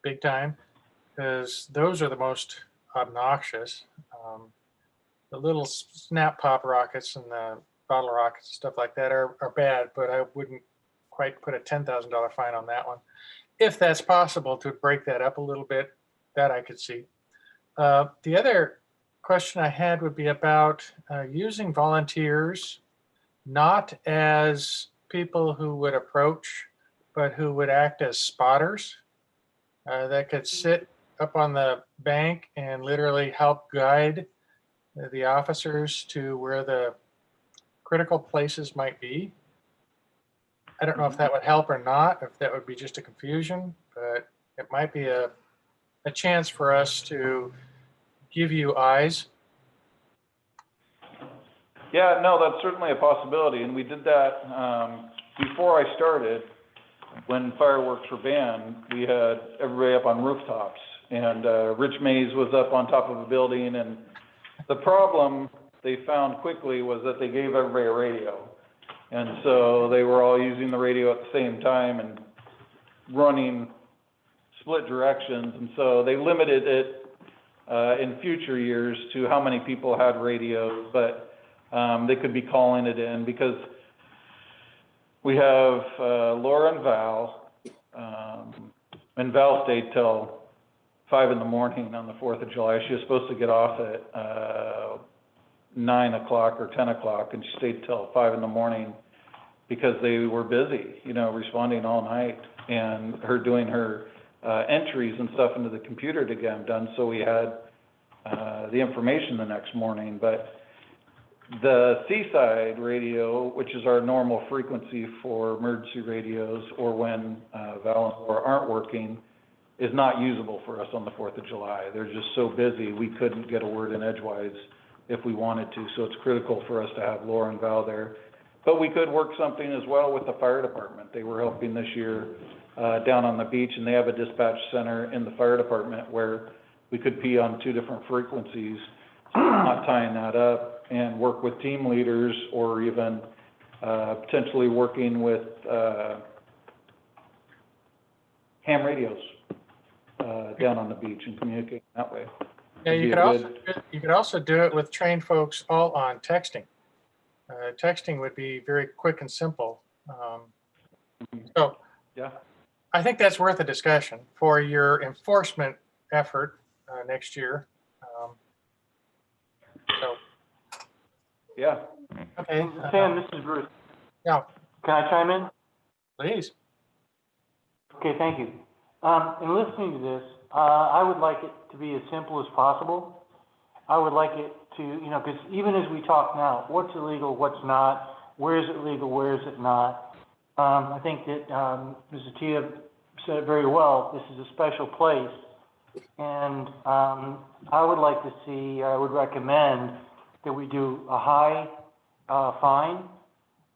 big time, because those are the most obnoxious. The little snap pop rockets and the bottle rockets and stuff like that are bad, but I wouldn't quite put a $10,000 fine on that one. If that's possible to break that up a little bit, that I could see. The other question I had would be about using volunteers, not as people who would approach, but who would act as spotters that could sit up on the bank and literally help guide the officers to where the critical places might be. I don't know if that would help or not, if that would be just a confusion, but it might be a chance for us to give you eyes. Yeah, no, that's certainly a possibility, and we did that before I started. When fireworks were banned, we had everybody up on rooftops, and Rich Mays was up on top of a building, and the problem they found quickly was that they gave everybody a radio, and so they were all using the radio at the same time and running split directions, and so they limited it in future years to how many people had radios, but they could be calling it in because we have Laura and Val, and Val stayed till 5 in the morning on the 4th of July. She was supposed to get off at 9 o'clock or 10 o'clock, and she stayed till 5 in the morning because they were busy, you know, responding all night, and her doing her entries and stuff into the computer to get them done. So we had the information the next morning. But the Seaside radio, which is our normal frequency for emergency radios or when Val and Laura aren't working, is not usable for us on the 4th of July. They're just so busy, we couldn't get a word in edgewise if we wanted to. So it's critical for us to have Laura and Val there. But we could work something as well with the fire department. They were helping this year down on the beach, and they have a dispatch center in the fire department where we could be on 2 different frequencies, not tying that up, and work with team leaders or even potentially working with ham radios down on the beach and communicating that way. Yeah, you could also do it with trained folks all on texting. Texting would be very quick and simple. So Yeah, I think that's worth a discussion for your enforcement effort next year. So, yeah. okay. Sam, this is Bruce. Yeah, Can I chime in? please. Okay, thank you. In listening to this, I would like it to be as simple as possible. I would like it to, you know, because even as we talk now, what's illegal, what's not, where is it legal, where is it not? I think that Mrs. Tia said it very well. This is a special place. And I would like to see, I would recommend that we do a high fine,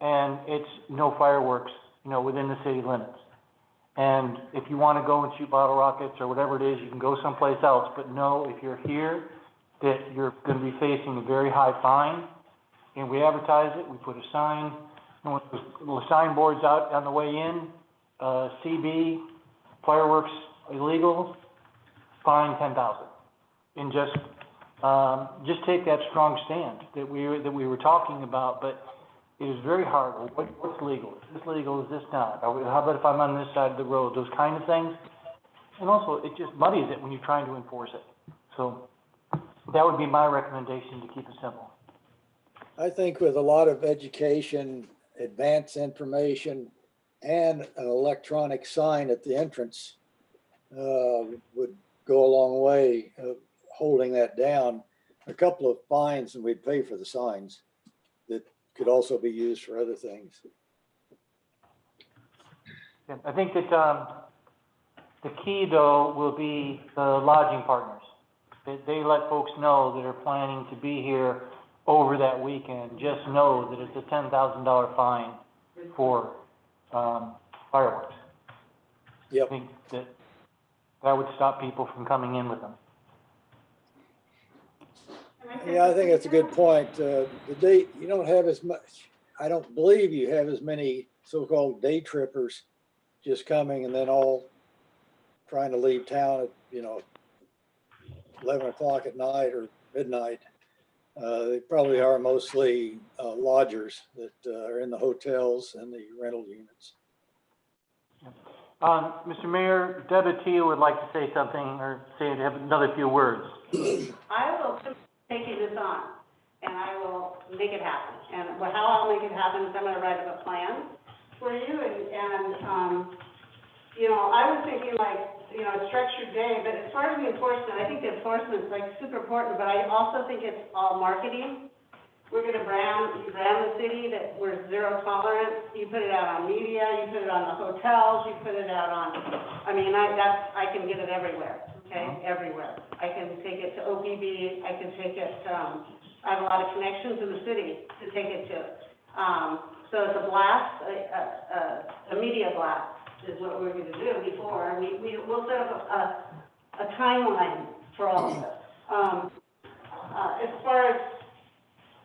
and it's no fireworks, you know, within the city limits. And if you want to go and shoot bottle rockets or whatever it is, you can go someplace else. But know if you're here, that you're going to be facing a very high fine. And we advertise it, we put a sign, and with the signboards out on the way in, CB, fireworks illegal, fine 10,000. And just take that strong stand that we were talking about. But it is very hard. What's legal? Is this legal? Is this not? How about if I'm on this side of the road? Those kind of things. And also, it just muddies it when you're trying to enforce it. So that would be my recommendation to keep it simple. I think with a lot of education, advanced information, and an electronic sign at the entrance would go a long way of holding that down. A couple of fines and we'd pay for the signs that could also be used for other things. Yeah, I think that the key, though, will be the lodging partners. They let folks know that are planning to be here over that weekend. Just know that it's a $10,000 fine for fireworks. Yep. I think that would stop people from coming in with them. Yeah, I think that's a good point. The day, you don't have as much, I don't believe you have as many so-called day trippers just coming and then all trying to leave town at, 11 o'clock at night or midnight. They probably are mostly lodgers that are in the hotels and the rental units. Mr. Mayor, Deborah would like to say something or have another few words. I will take this on, and I will make it happen. And how I'll make it happen is I'm gonna write up a plan for you, and I was thinking a structured day, but as far as the enforcement, I think the enforcement is super important, but I also think it's all marketing. We're gonna brand the city that we're zero tolerance. You put it out on media, you put it on the hotels, you put it out on, I can get it everywhere, okay, everywhere. I can take it to OPB, I can take it, I have a lot of connections in the city to take it to. So it's a blast, a media blast is what we're gonna do before. We'll set up a timeline for all of this. As far as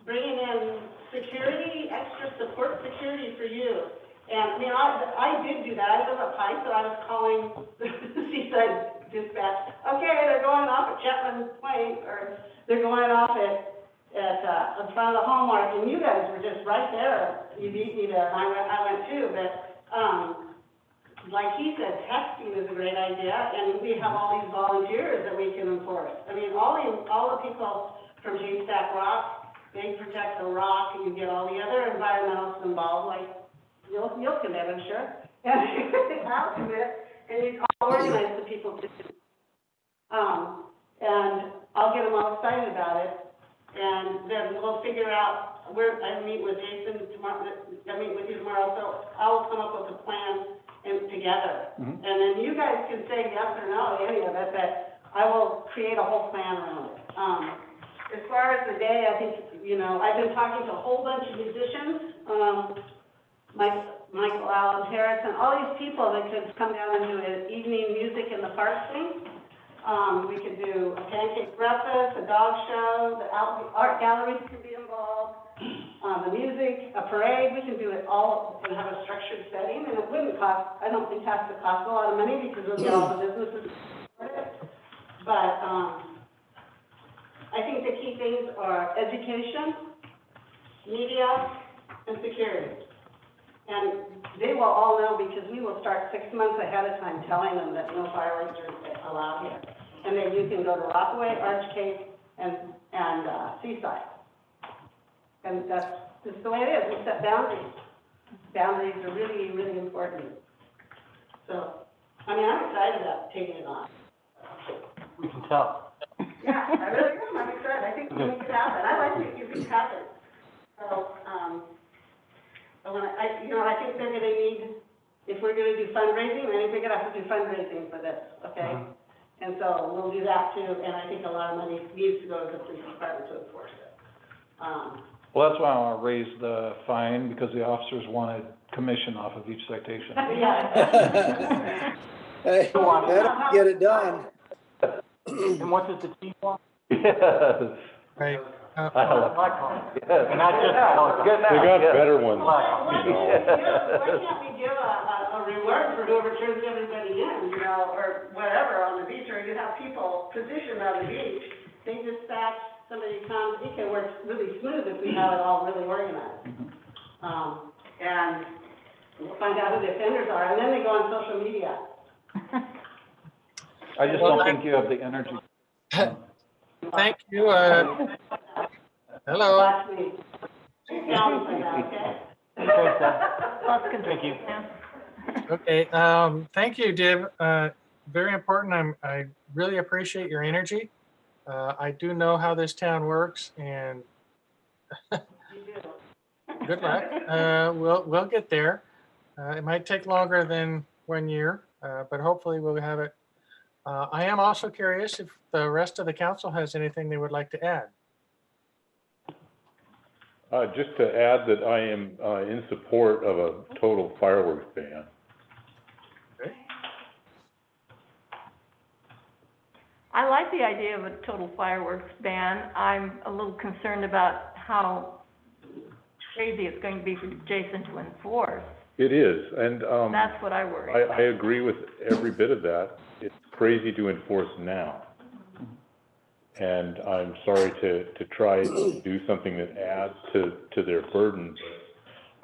bringing in security, extra support security for you. And I did do that. I live up high, so I was calling the Seaside Dispatch. Okay, they're going off at Chapman Point, or they're going off at in front of the Hallmark, and you guys were just right there. You beat me there, and I went too. But like he said, texting is a great idea, and we have all these volunteers that we can enforce. All the people from Haystack Rock. They protect the rock, and you get all the other environmentalists involved, like, you'll commit, I'm sure. And I'll commit, and I'll organize the people to, and I'll get them all excited about it, and then we'll figure out I meet with Jason tomorrow, I meet with you tomorrow, so I'll come up with a plan together. Mm-hmm. And then you guys can say yes or no to any of it, but I will create a whole plan around it. As far as the day, I think, I've been talking to a whole bunch of musicians, Michael Allen Harris, and all these people that could come down and do an evening music in the park thing. We could do a pancake breakfast, a dog show, the art galleries could be involved, the music, a parade. We can do it all and have a structured setting, and it wouldn't cost, I don't think it has to cost a lot of money because we'll get all the businesses for it. But, I think the key things are education, media, and security. And they will all know because we will start 6 months ahead of time telling them that no fireworks are allowed here. And then you can go to Rockaway, Arch Cape, and Seaside. And that's just the way it is. We set boundaries. Boundaries are really, really important. So, I mean, I'm excited about taking it on. We can tell. Yeah, I really am. I'm excited. I think we can make it happen. I like to make things happen. So, I think they're gonna need, if we're gonna do fundraising, I think we're gonna have to do fundraising for this, okay? And so we'll do that too, and I think a lot of money needs to go to the police department to enforce it. Well, that's why I want to raise the fine, because the officers wanted commission off of each citation. Yeah. Hey, that'll get it done. And what does the chief want? Yes. Right. Black card. Yes. And not just helicopter. They got better ones. Why can't we give a reward for whoever turns everybody in, or whatever on the beach, or you have people positioned on the beach, they dispatch, somebody comes, it can work really smooth if we have it all really organized. And we'll find out who the offenders are, and then they go on social media. I just don't think you have the energy. Thank you. Hello. Watch me. She's down for that, okay? Thank you. Okay. Thank you, Dib. Very important. I really appreciate your energy. I do know how this town works, and good luck. We'll get there. It might take longer than 1 year, but hopefully we'll have it. I am also curious if the rest of the council has anything they would like to add. Just to add that I am in support of a total fireworks ban. I like the idea of a total fireworks ban. I'm a little concerned about how crazy it's going to be for Jason to enforce. It is, and That's what I worry about. I agree with every bit of that. It's crazy to enforce now. And I'm sorry to try to do something that adds to their burden.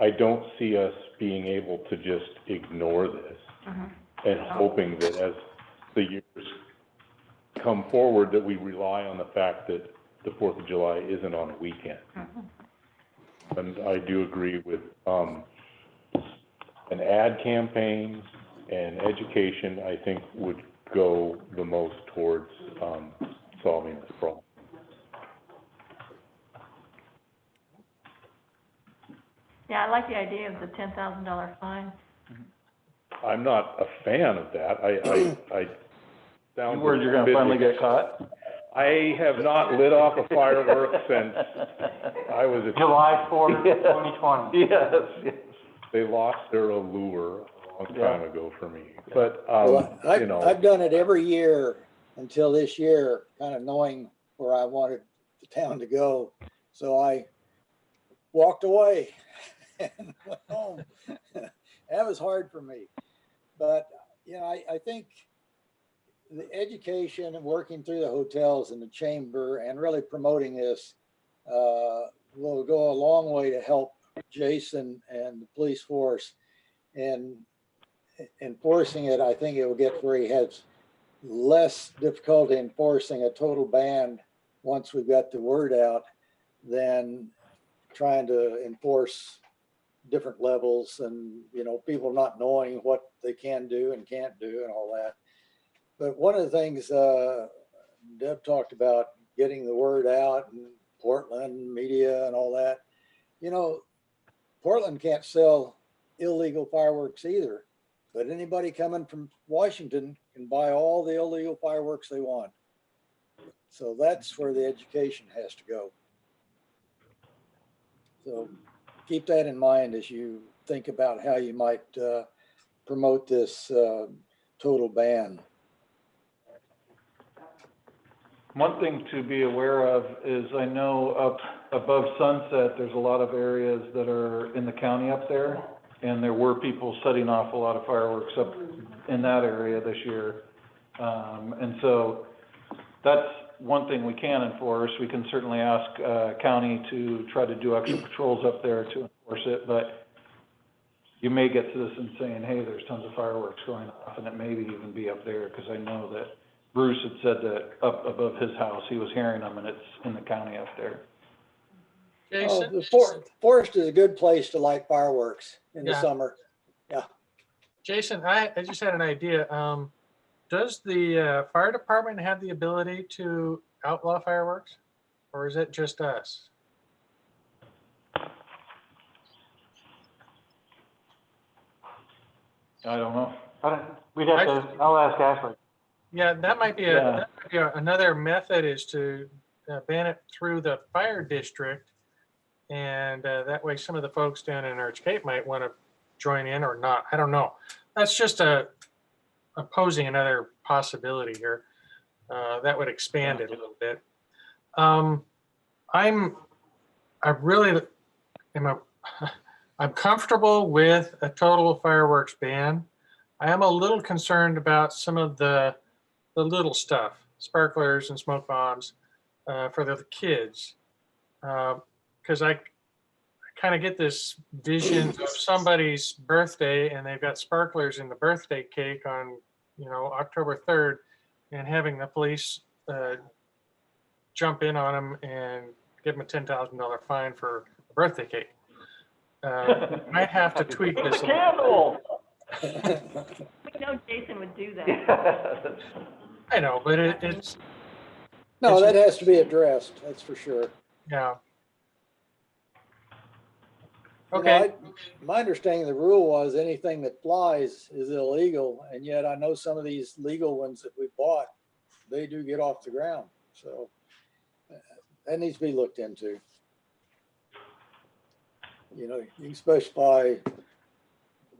I don't see us being able to just ignore this and hoping that as the years come forward that we rely on the fact that the 4th of July isn't on a weekend. And I do agree with an ad campaign and education, I think, would go the most towards solving this problem. Yeah, I like the idea of the $10,000 fine. I'm not a fan of that. I sound. You worried you're gonna finally get caught? I have not lit off a firework since I was a. July 4th, 2020. Yes. They lost their allure a long time ago for me, but, Well, you know. I've done it every year until this year, kind of knowing where I wanted the town to go. So I walked away and went home. That was hard for me. But, I think the education and working through the hotels and the chamber and really promoting this will go a long way to help Jason and the police force. And enforcing it, I think it will get where he has less difficulty enforcing a total ban once we've got the word out than trying to enforce different levels and, people not knowing what they can do and can't do and all that. But one of the things Deb talked about, getting the word out in Portland, media and all that, Portland can't sell illegal fireworks either, but anybody coming from Washington can buy all the illegal fireworks they want. So that's where the education has to go. So keep that in mind as you think about how you might promote this total ban. One thing to be aware of is I know up above Sunset, there's a lot of areas that are in the county up there. And there were people setting off a lot of fireworks up in that area this year. And so that's one thing we can enforce. We can certainly ask county to try to do extra patrols up there to enforce it. But you may get citizens saying, hey, there's tons of fireworks going off, and it may even be up there, because I know that Bruce had said that up above his house, he was hearing them, and it's in the county up there. Oh, Jason? the forest is a good place to light fireworks in the Yeah. summer. Jason, I just had an idea. Does the fire department have the ability to outlaw fireworks? Or is it just us? I don't know. We'd have to, I'll ask Ashley. Yeah, that might be Yeah. another method, is to ban it through the fire district. And that way some of the folks down in Arch Cape might want to join in or not. I don't know. That's just posing another possibility here. That would expand it a little bit. I'm comfortable with a total fireworks ban. I am a little concerned about some of the little stuff, sparklers and smoke bombs for the kids. Because I kind of get this vision of somebody's birthday and they've got sparklers in the birthday cake on, October 3rd, and having the police jump in on them and give them a $10,000 fine for a birthday cake. Might have to tweak Put this. the candle! We know Jason would do that. I know, but it's, No, that has to be addressed, that's for sure. yeah. You know, Okay, my understanding of the rule was anything that flies is illegal, and yet I know some of these legal ones that we bought, they do get off the ground. So that needs to be looked into. You can specify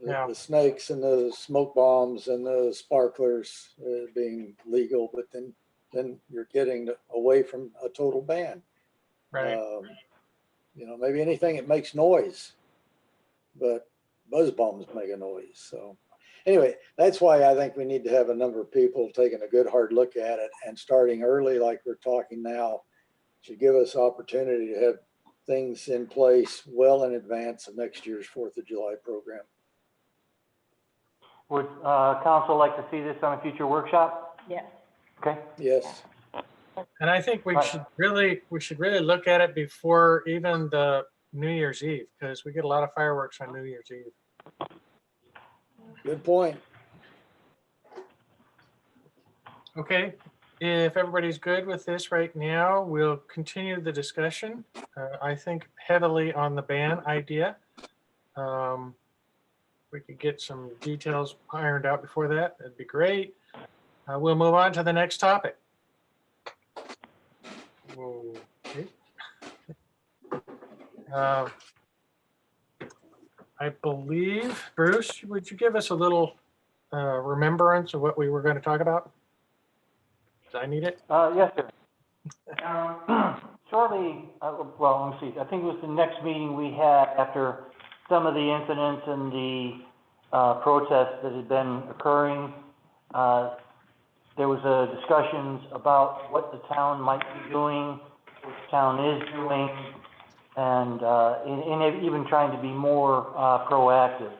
Yeah. the snakes and the smoke bombs and the sparklers being legal, but then you're getting away from a total ban. right. Maybe anything that makes noise, but buzz bombs make a noise. So anyway, that's why I think we need to have a number of people taking a good hard look at it, and starting early, like we're talking now, should give us opportunity to have things in place well in advance of next year's 4th of July program. Would council like to see this on a future workshop? Yes. Okay. Yes. And I think we Right. should really look at it before even the New Year's Eve, because we get a lot of fireworks on New Year's Eve. Good point. Okay, if everybody's good with this right now, we'll continue the discussion. I think heavily on the ban idea. We could get some details ironed out before that. That'd be great. We'll move on to the next topic. Okay. I believe, Bruce, would you give us a little remembrance of what we were going to talk about? Does I need it? Yes, sir. Shortly, well, let me see, I think it was the next meeting we had after some of the incidents and the protests that had been occurring. There was a discussions about what the town might be doing, what the town is doing, and even trying to be more proactive.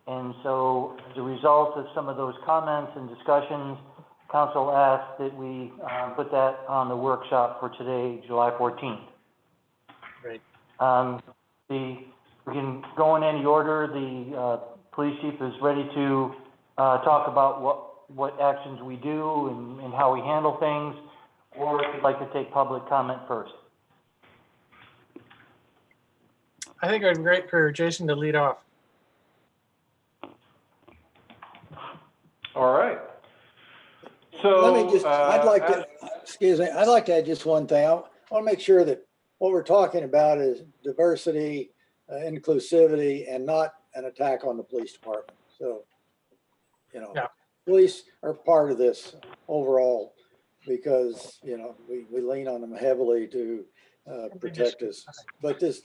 And so as a result of some of those comments and discussions, council asked that we put that on the workshop for today, July 14th. Great. We can go in any order. The police chief is ready to talk about what actions we do and how we handle things, or if you'd like to take public comment first. I think it would be great for Jason to lead off. All right. So, Let me just, I'd like to add just one thing. I want to make sure that what we're talking about is diversity, inclusivity, and not an attack on the police department. So, Yeah. police are part of this overall because, we lean on them heavily to protect us. But this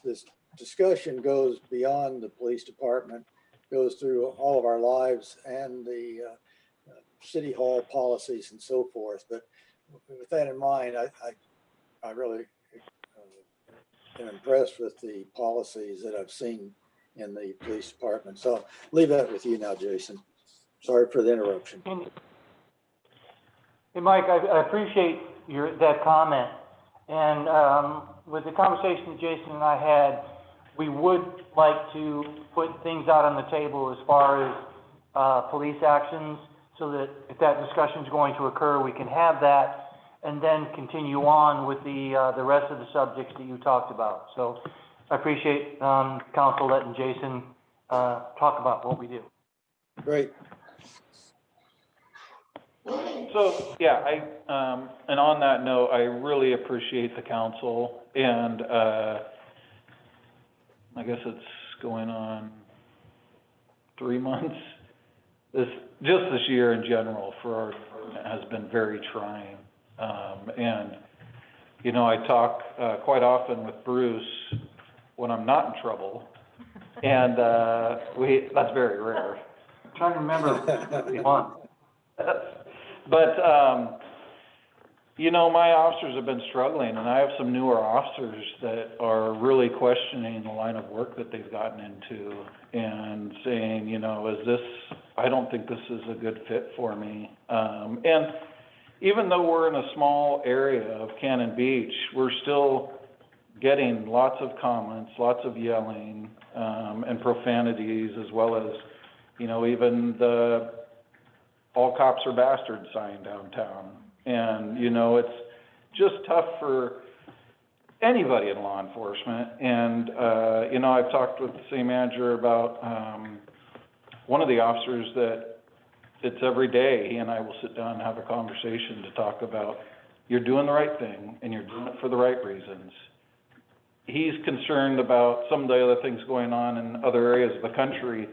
discussion goes beyond the police department, goes through all of our lives and the city hall policies and so forth. But with that in mind, I really am impressed with the policies that I've seen in the police department. So I'll leave that with you now, Jason. Sorry for the interruption. Hey, Mike, I appreciate that comment. And with the conversation that Jason and I had, we would like to put things out on the table as far as police actions, so that if that discussion is going to occur, we can have that and then continue on with the rest of the subjects that you talked about. So I appreciate council letting Jason talk about what we do. Great. So, yeah, and on that note, I really appreciate the council, and I guess it's going on 3 months. This year in general for our department has been very trying. And, you know, I talk quite often with Bruce when I'm not in trouble, and that's very rare. I'm trying to remember one. But, you know, my officers have been struggling, and I have some newer officers that are really questioning the line of work that they've gotten into and saying, you know, I don't think this is a good fit for me. And even though we're in a small area of Cannon Beach, we're still getting lots of comments, lots of yelling, and profanities, as well as, you know, even the "all cops are bastards" sign downtown. And, you know, it's just tough for anybody in law enforcement. And, you know, I've talked with the city manager about one of the officers that it's every day, he and I will sit down and have a conversation to talk about, you're doing the right thing and you're doing it for the right reasons. He's concerned about some of the other things going on in other areas of the country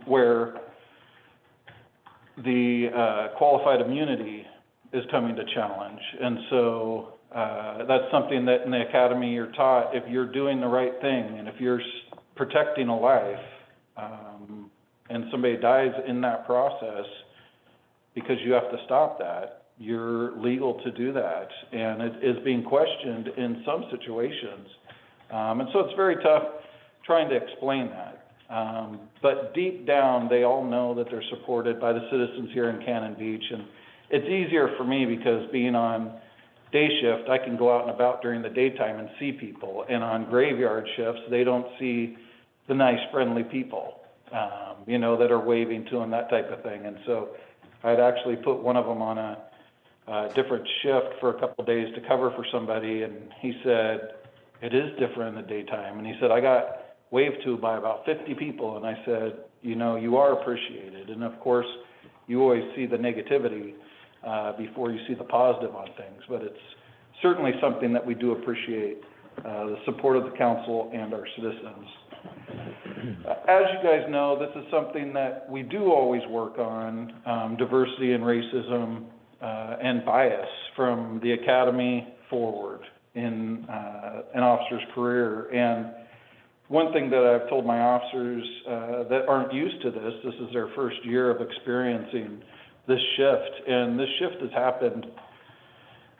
where the qualified immunity is coming to challenge. And so that's something that in the academy you're taught, if you're doing the right thing and if you're protecting a life and somebody dies in that process because you have to stop that, you're legal to do that. And it is being questioned in some situations. And so it's very tough trying to explain that. But deep down, they all know that they're supported by the citizens here in Cannon Beach. And it's easier for me because being on day shift, I can go out and about during the daytime and see people. And on graveyard shifts, they don't see the nice, friendly people, you know, that are waving to them, that type of thing. And so I'd actually put one of them on a different shift for a couple of days to cover for somebody. And he said, it is different in the daytime. And he said, I got waved to by about 50 people. And I said, you know, you are appreciated. And of course, you always see the negativity before you see the positive on things. But it's certainly something that we do appreciate, the support of the council and our citizens. As you guys know, this is something that we do always work on, diversity and racism and bias from the academy forward in an officer's career. And one thing that I've told my officers that aren't used to this is their first year of experiencing this shift. And this shift has happened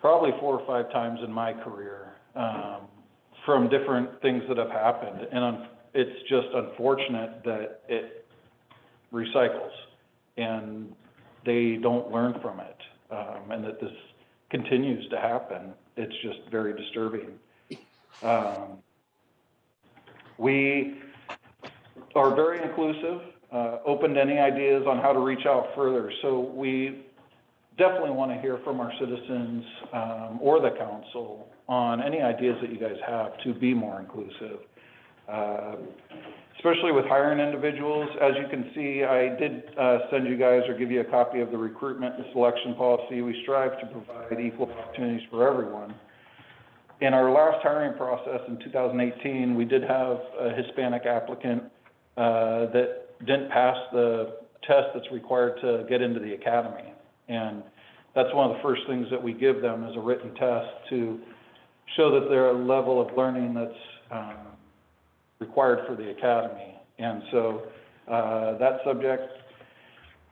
probably 4 or 5 times in my career from different things that have happened. And it's just unfortunate that it recycles and they don't learn from it, and that this continues to happen. It's just very disturbing. We are very inclusive, open to any ideas on how to reach out further. So we definitely want to hear from our citizens or the council on any ideas that you guys have to be more inclusive, especially with hiring individuals. As you can see, I did send you guys or give you a copy of the recruitment and selection policy. We strive to provide equal opportunities for everyone. In our last hiring process in 2018, we did have a Hispanic applicant that didn't pass the test that's required to get into the academy. And that's one of the first things that we give them is a written test to show that they're a level of learning that's required for the academy. And so that subject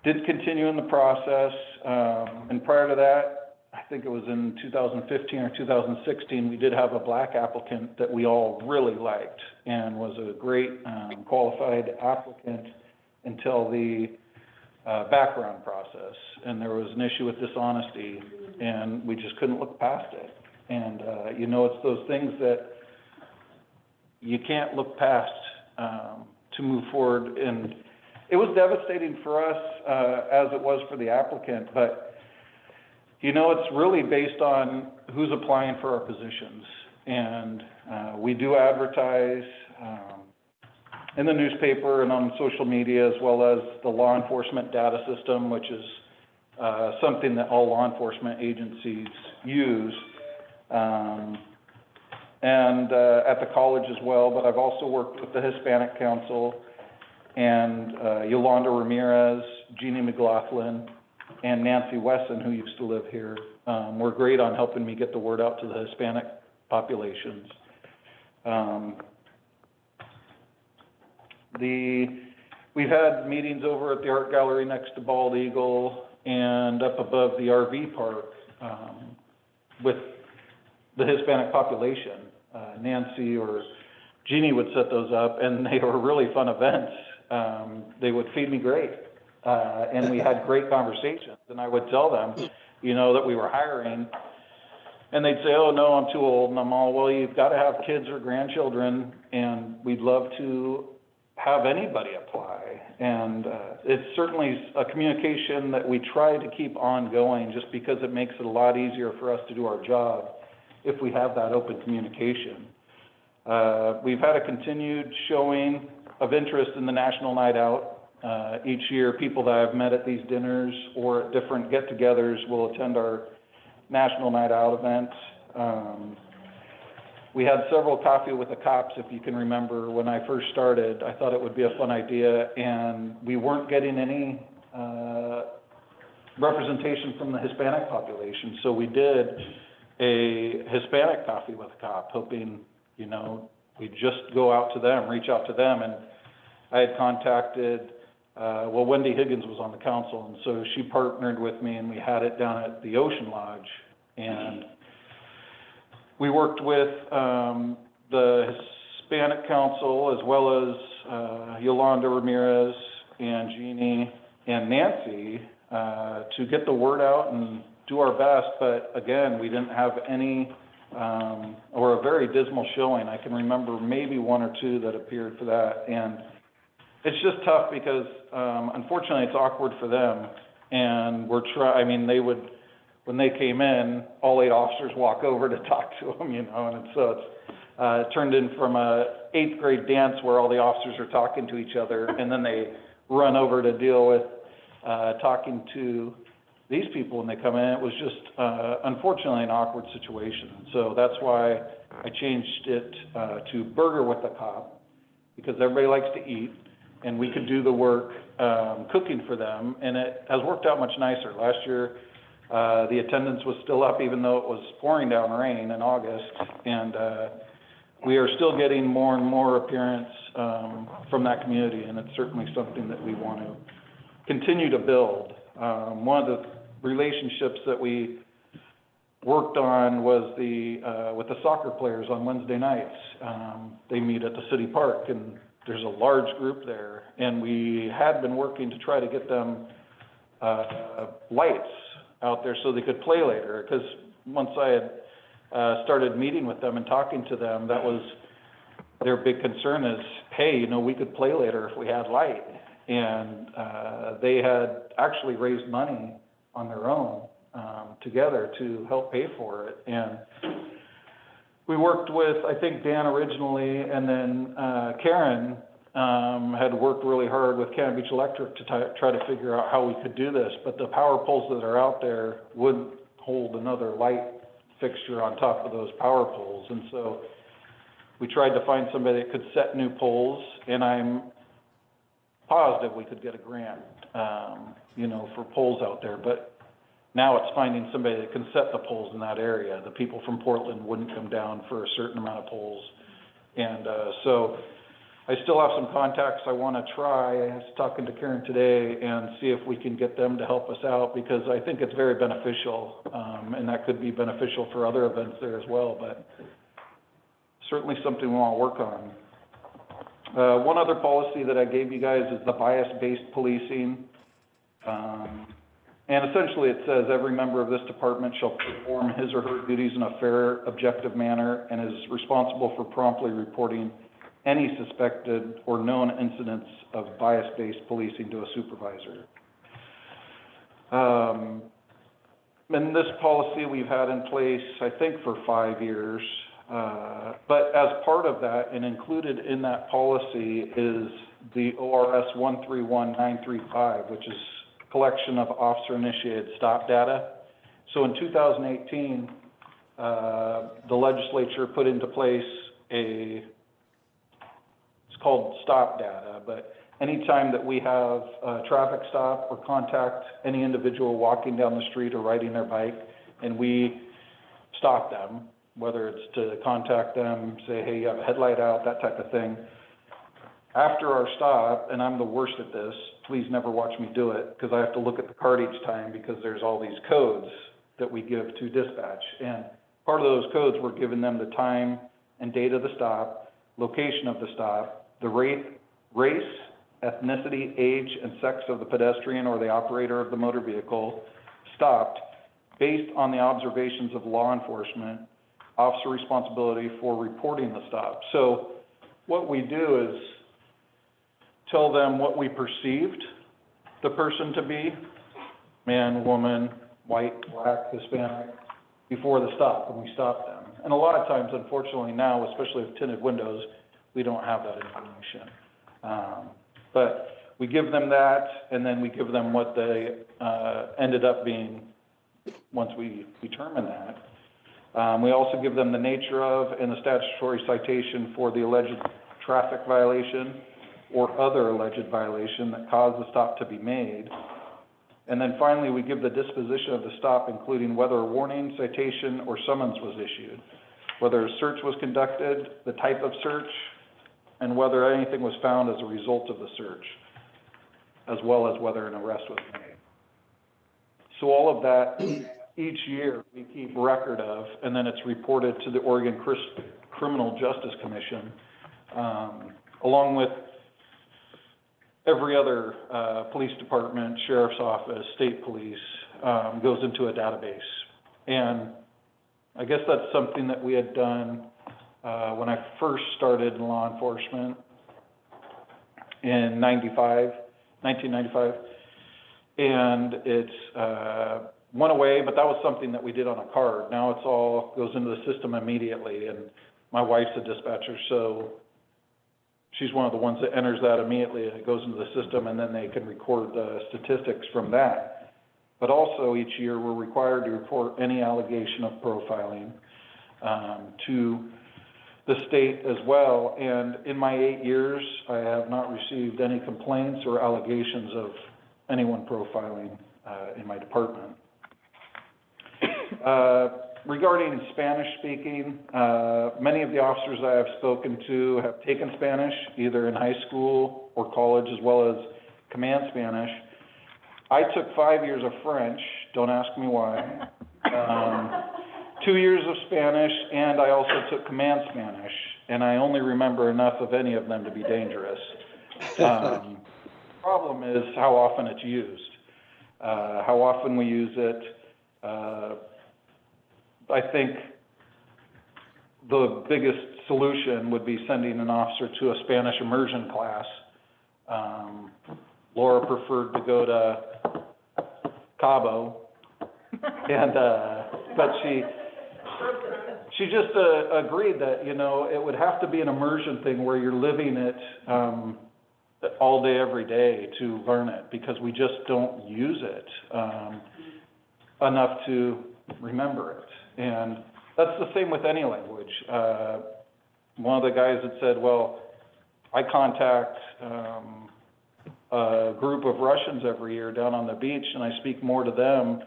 did continue in the process. And prior to that, I think it was in 2015 or 2016, we did have a black applicant that we all really liked and was a great qualified applicant until the background process. And there was an issue with dishonesty, and we just couldn't look past it. And, you know, it's those things that you can't look past to move forward. And it was devastating for us as it was for the applicant, but you know, it's really based on who's applying for our positions. And we do advertise in the newspaper and on social media, as well as the law enforcement data system, which is something that all law enforcement agencies use. And at the college as well, but I've also worked with the Hispanic Council and Yolanda Ramirez, Jeannie McLaughlin, and Nancy Wesson, who used to live here, were great on helping me get the word out to the Hispanic populations. We've had meetings over at the art gallery next to Bald Eagle and up above the RV park with the Hispanic population. Nancy or Jeannie would set those up, and they were really fun events. They would feed me great. And we had great conversations, and I would tell them, you know, that we were hiring, and they'd say, oh, no, I'm too old, and I'm all, well, you've got to have kids or grandchildren, and we'd love to have anybody apply. And it's certainly a communication that we try to keep ongoing, just because it makes it a lot easier for us to do our job if we have that open communication. We've had a continued showing of interest in the National Night Out. Each year, people that I've met at these dinners or at different get-togethers will attend our National Night Out event. We had several coffee with the cops, if you can remember, when I first started. I thought it would be a fun idea, and we weren't getting any representation from the Hispanic population. So we did a Hispanic coffee with a cop, hoping, you know, we'd just go out to them, reach out to them. And I had contacted Wendy Higgins was on the council, and so she partnered with me, and we had it down at the Ocean Lodge. And we worked with the Hispanic Council, as well as Yolanda Ramirez and Jeannie and Nancy, to get the word out and do our best. But again, we didn't have any, or a very dismal showing. I can remember maybe one or two that appeared for that. And it's just tough because, unfortunately, it's awkward for them. And I mean, they would, when they came in, all 8 officers walk over to talk to them, you know, and so it turned in from a 8th grade dance where all the officers are talking to each other, and then they run over to deal with talking to these people when they come in. It was just, unfortunately, an awkward situation. So that's why I changed it to Burger with the Cop, because everybody likes to eat, and we could do the work cooking for them, and it has worked out much nicer. Last year, the attendance was still up, even though it was pouring down rain in August, and we are still getting more and more appearance from that community, and it's certainly something that we want to continue to build. One of the relationships that we worked on was with the soccer players on Wednesday nights. They meet at the city park, and there's a large group there, and we had been working to try to get them lights out there so they could play later, because once I had started meeting with them and talking to them, that was their big concern is, hey, you know, we could play later if we had light. And they had actually raised money on their own together to help pay for it. And we worked with, I think, Dan originally, and then Karen had worked really hard with Cannon Beach Electric to try to figure out how we could do this. But the power poles that are out there wouldn't hold another light fixture on top of those power poles. And so we tried to find somebody that could set new poles, and I'm positive we could get a grant, you know, for poles out there. But now it's finding somebody that can set the poles in that area. The people from Portland wouldn't come down for a certain amount of poles. And so I still have some contacts I want to try. I was talking to Karen today and see if we can get them to help us out, because I think it's very beneficial, and that could be beneficial for other events there as well, but certainly something we want to work on. One other policy that I gave you guys is the bias-based policing. And essentially it says every member of this department shall perform his or her duties in a fair, objective manner and is responsible for promptly reporting any suspected or known incidents of bias-based policing to a supervisor. And this policy we've had in place, I think, for 5 years. But as part of that, and included in that policy, is the ORS 131935, which is collection of officer-initiated stop data. So in 2018, the legislature put into place it's called stop data, but anytime that we have a traffic stop or contact any individual walking down the street or riding their bike, and we stop them, whether it's to contact them, say, hey, you have a headlight out, that type of thing. After our stop, and I'm the worst at this, please never watch me do it, because I have to look at the card each time, because there's all these codes that we give to dispatch. And part of those codes, we're giving them the time and date of the stop, location of the stop, the race, ethnicity, age, and sex of the pedestrian or the operator of the motor vehicle stopped, based on the observations of law enforcement, officer responsibility for reporting the stop. So what we do is tell them what we perceived the person to be, man, woman, white, black, Hispanic, before the stop, when we stop them. And a lot of times, unfortunately now, especially with tinted windows, we don't have that information. But we give them that, and then we give them what they ended up being once we determine that. We also give them the nature of and the statutory citation for the alleged traffic violation or other alleged violation that caused the stop to be made. And then finally, we give the disposition of the stop, including whether a warning, citation, or summons was issued, whether a search was conducted, the type of search, and whether anything was found as a result of the search, as well as whether an arrest was made. So all of that, each year, we keep record of, and then it's reported to the Oregon Criminal Justice Commission, along with every other police department, sheriff's office, state police, goes into a database. And I guess that's something that we had done when I first started in law enforcement in 1995. And it's went away, but that was something that we did on a card. Now it's all goes into the system immediately, and my wife's a dispatcher, so she's one of the ones that enters that immediately, and it goes into the system, and then they can record the statistics from that. But also each year we're required to report any allegation of profiling to the state as well. And in my 8 years, I have not received any complaints or allegations of anyone profiling in my department. Regarding Spanish speaking, many of the officers I have spoken to have taken Spanish, either in high school or college, as well as command Spanish. I took 5 years of French, don't ask me why, 2 years of Spanish, and I also took command Spanish, and I only remember enough of any of them to be dangerous. The problem is how often it's used, how often we use it. I think the biggest solution would be sending an officer to a Spanish immersion class. Laura preferred to go to Cabo, and but she just agreed that, you know, it would have to be an immersion thing where you're living it all day, every day to learn it, because we just don't use it enough to remember it. And that's the same with any language. One of the guys had said, well, I contact a group of Russians every year down on the beach, and I speak more to them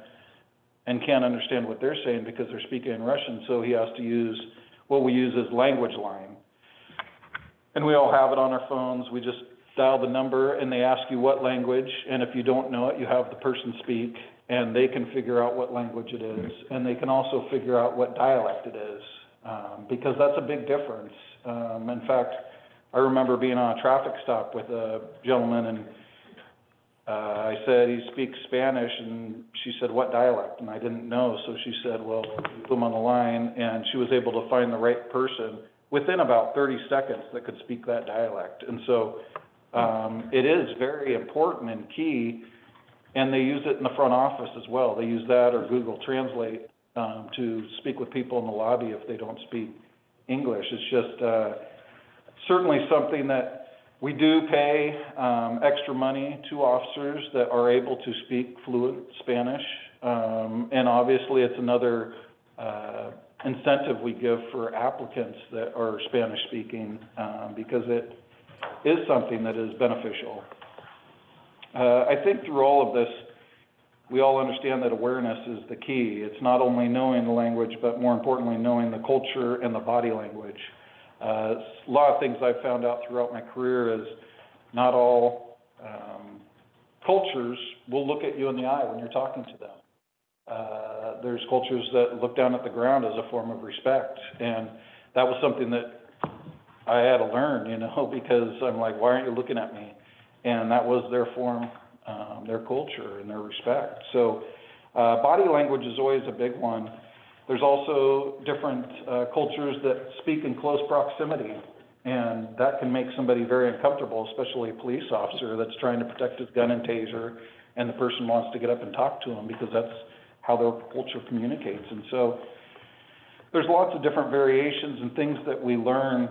and can't understand what they're saying because they're speaking in Russian, so he has to use what we use as language line. and we all have it on our phones. We just dial the number and they ask you what language, and if you don't know it, you have the person speak, and they can figure out what language it is, and they can also figure out what dialect it is, because that's a big difference. In fact, I remember being on a traffic stop with a gentleman, and I said, he speaks Spanish, and she said, what dialect? And I didn't know, so she said, well, you put him on the line, and she was able to find the right person within about 30 seconds that could speak that dialect. And so it is very important and key, and they use it in the front office as well. They use that or Google Translate to speak with people in the lobby if they don't speak English. It's just certainly something that we do pay extra money to officers that are able to speak fluent Spanish, and obviously it's another incentive we give for applicants that are Spanish speaking, because it is something that is beneficial. I think through all of this, we all understand that awareness is the key. It's not only knowing the language, but more importantly, knowing the culture and the body language. A lot of things I've found out throughout my career is not all cultures will look at you in the eye when you're talking to them. There's cultures that look down at the ground as a form of respect, and that was something that I had to learn, you know, because I'm like, why aren't you looking at me? And that was their form, their culture and their respect. So body language is always a big one. There's also different cultures that speak in close proximity, and that can make somebody very uncomfortable, especially a police officer that's trying to protect his gun and taser, and the person wants to get up and talk to him because that's how their culture communicates. And so there's lots of different variations and things that we learn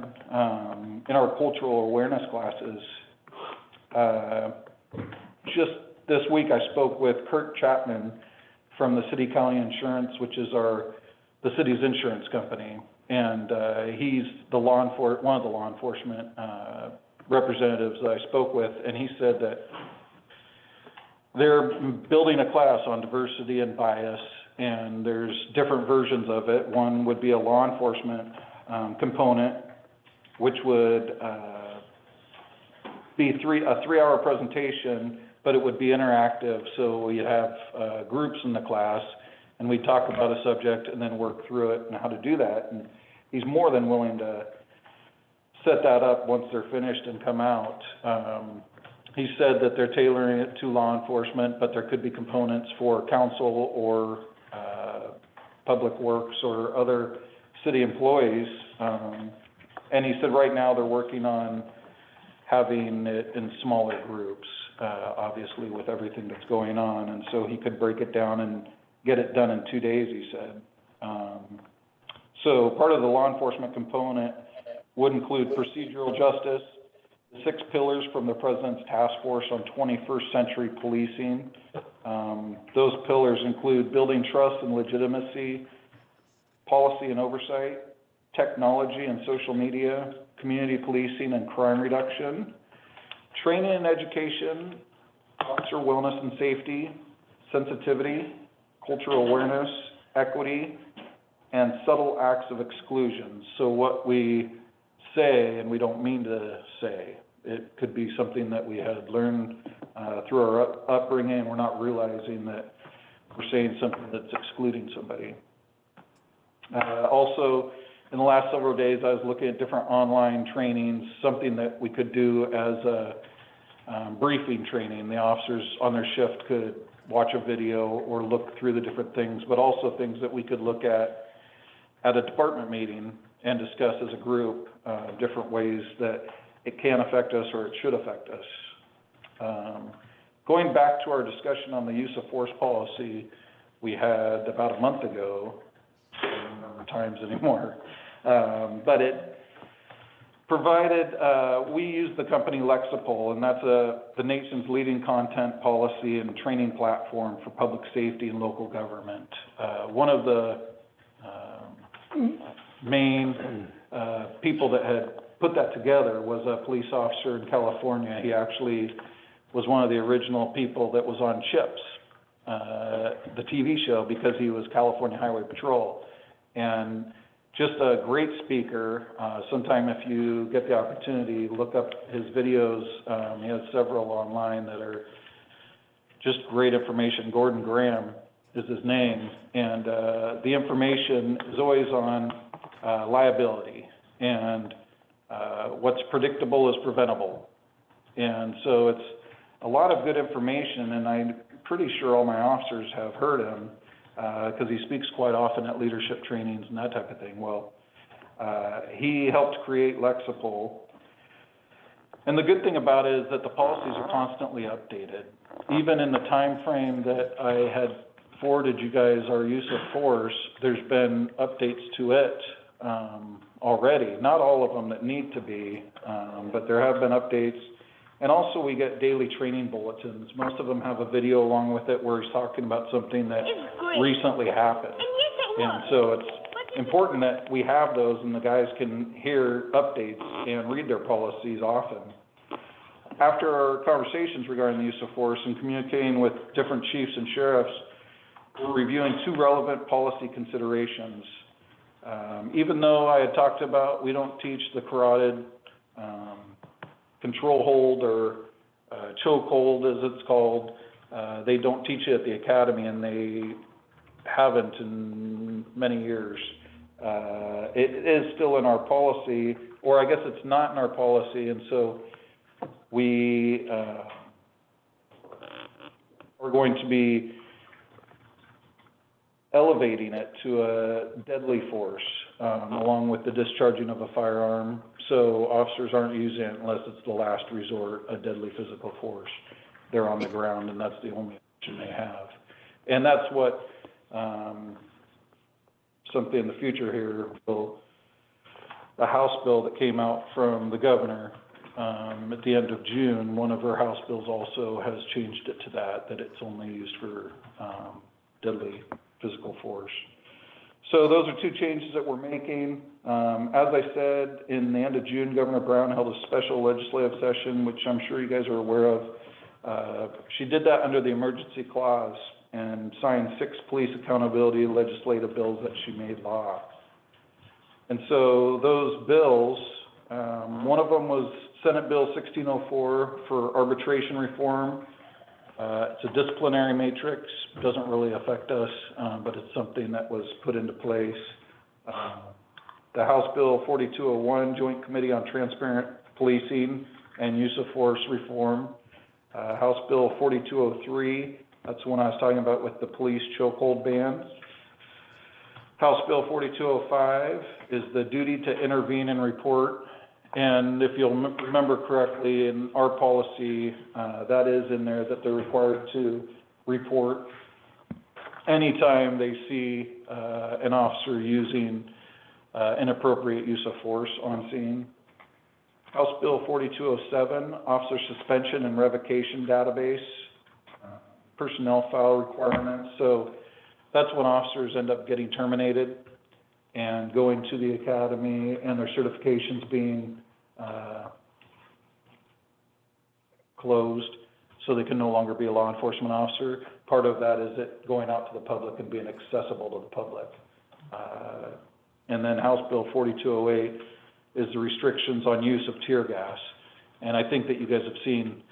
in our cultural awareness classes. Just this week I spoke with Kurt Chapman from the City County Insurance, which is the city's insurance company, and he's one of the law enforcement representatives that I spoke with, and he said that they're building a class on diversity and bias, and there's different versions of it. One would be a law enforcement component, which would be a 3-hour presentation, but it would be interactive, so we'd have groups in the class, and we'd talk about a subject and then work through it and how to do that. And he's more than willing to set that up once they're finished and come out. He said that they're tailoring it to law enforcement, but there could be components for council or public works or other city employees. And he said right now they're working on having it in smaller groups, obviously with everything that's going on. And so he could break it down and get it done in 2 days, he said. So part of the law enforcement component would include procedural justice, 6 pillars from the President's Task Force on 21st Century Policing. Those pillars include building trust and legitimacy, policy and oversight, technology and social media, community policing and crime reduction, training and education, officer wellness and safety, sensitivity, cultural awareness, equity, and subtle acts of exclusion. So what we say, and we don't mean to say, it could be something that we had learned through our upbringing, and we're not realizing that we're saying something that's excluding somebody. Also, in the last several days, I was looking at different online trainings, something that we could do as a briefing training. The officers on their shift could watch a video or look through the different things, but also things that we could look at a department meeting and discuss as a group, different ways that it can affect us or it should affect us. Going back to our discussion on the use of force policy we had about a month ago, I don't remember times anymore, but it provided, we use the company Lexipol, and that's the nation's leading content policy and training platform for public safety and local government. One of the main people that had put that together was a police officer in California. He actually was one of the original people that was on CHIPS, the TV show, because he was California Highway Patrol. And just a great speaker. Sometime if you get the opportunity, look up his videos. He has several online that are just great information. Gordon Graham is his name, and the information is always on liability, and what's predictable is preventable. And so it's a lot of good information, and I'm pretty sure all my officers have heard him, because he speaks quite often at leadership trainings and that type of thing. Well, he helped create Lexipol. And the good thing about it is that the policies are constantly updated. Even in the time frame that I had forwarded you guys our use of force, there's been updates to it already. Not all of them that need to be, but there have been updates. And also we get daily training bulletins. Most of them have a video along with it where he's talking about something that recently happened. And so it's important that we have those and the guys can hear updates and read their policies often. After our conversations regarding the use of force and communicating with different chiefs and sheriffs, we're reviewing 2 relevant policy considerations. Even though I had talked about we don't teach the carotid control hold or choke hold as it's called, they don't teach it at the academy, and they haven't in many years. It is still in our policy, or I guess it's not in our policy, and so we are going to be elevating it to a deadly force, along with the discharging of a firearm, so officers aren't using it unless it's the last resort, a deadly physical force. They're on the ground, and that's the only option they have. And that's what something in the future here will, the House bill that came out from the governor at the end of June, one of her House bills also has changed it to that it's only used for deadly physical force. So those are 2 changes that we're making. As I said, in the end of June, Governor Brown held a special legislative session, which I'm sure you guys are aware of. She did that under the emergency clause and signed 6 police accountability legislative bills that she made law. And so those bills, one of them was Senate Bill 1604 for arbitration reform. It's a disciplinary matrix, doesn't really affect us, but it's something that was put into place. The House Bill 4201, Joint Committee on Transparent Policing and Use of Force Reform. House Bill 4203, that's the one I was talking about with the police chokehold ban. House Bill 4205 is the duty to intervene and report. And if you'll remember correctly, in our policy, that is in there that they're required to report anytime they see an officer using inappropriate use of force on scene. House Bill 4207, officer suspension and revocation database, personnel file requirements. So that's when officers end up getting terminated and going to the academy and their certifications being closed so they can no longer be a law enforcement officer. Part of that is it going out to the public and being accessible to the public. And then House Bill 4208 is the restrictions on use of tear gas. And I think that you guys have seen,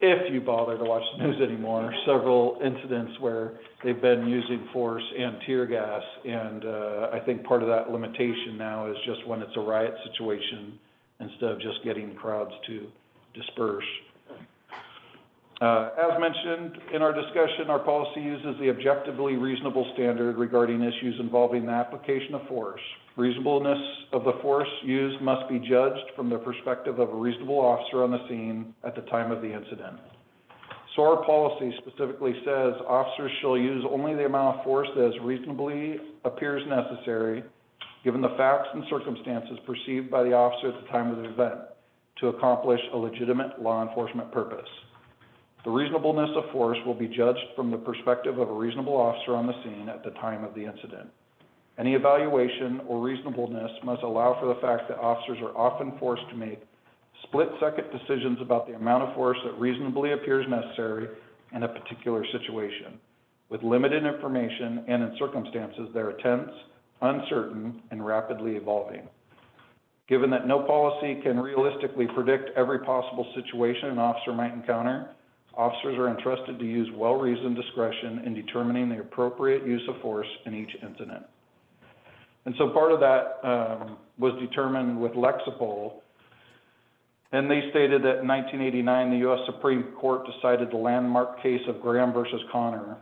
if you bother to watch the news anymore, several incidents where they've been using force and tear gas, and I think part of that limitation now is just when it's a riot situation instead of just getting crowds to disperse. As mentioned in our discussion, our policy uses the objectively reasonable standard regarding issues involving the application of force. Reasonableness of the force used must be judged from the perspective of a reasonable officer on the scene at the time of the incident. So our policy specifically says officers shall use only the amount of force that as reasonably appears necessary, given the facts and circumstances perceived by the officer at the time of the event, to accomplish a legitimate law enforcement purpose. The reasonableness of force will be judged from the perspective of a reasonable officer on the scene at the time of the incident. Any evaluation or reasonableness must allow for the fact that officers are often forced to make split-second decisions about the amount of force that reasonably appears necessary in a particular situation. With limited information and in circumstances that are tense, uncertain, and rapidly evolving. Given that no policy can realistically predict every possible situation an officer might encounter, officers are entrusted to use well-reasoned discretion in determining the appropriate use of force in each incident. And so part of that was determined with Lexipol, and they stated that in 1989, the U.S. Supreme Court decided the landmark case of Graham versus Connor,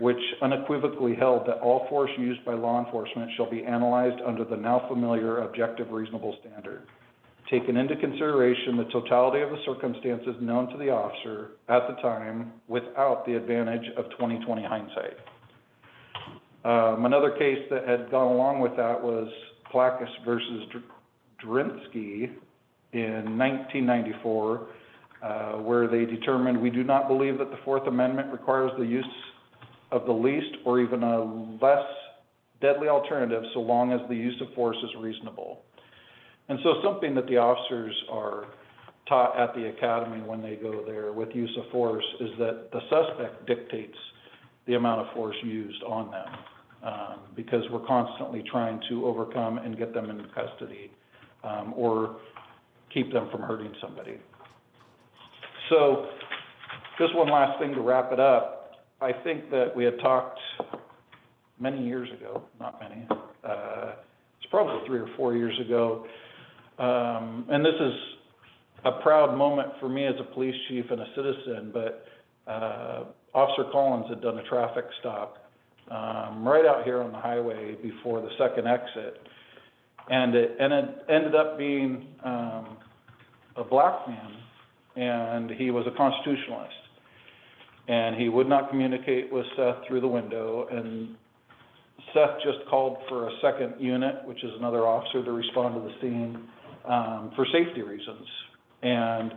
which unequivocally held that all force used by law enforcement shall be analyzed under the now familiar objective reasonable standard, taking into consideration the totality of the circumstances known to the officer at the time without the advantage of 20/20 hindsight. Another case that had gone along with that was Plakis versus Drinsky in 1994, where they determined, we do not believe that the Fourth Amendment requires the use of the least or even a less deadly alternative so long as the use of force is reasonable. And so something that the officers are taught at the academy when they go there with use of force is that the suspect dictates the amount of force used on them, because we're constantly trying to overcome and get them into custody, or keep them from hurting somebody. So just one last thing to wrap it up. I think that we had talked many years ago, not many, it's probably 3 or 4 years ago, and this is a proud moment for me as a police chief and a citizen, but Officer Collins had done a traffic stop right out here on the highway before the second exit, and it ended up being a black man, and he was a constitutionalist. And he would not communicate with Seth through the window, and Seth just called for a second unit, which is another officer, to respond to the scene for safety reasons. And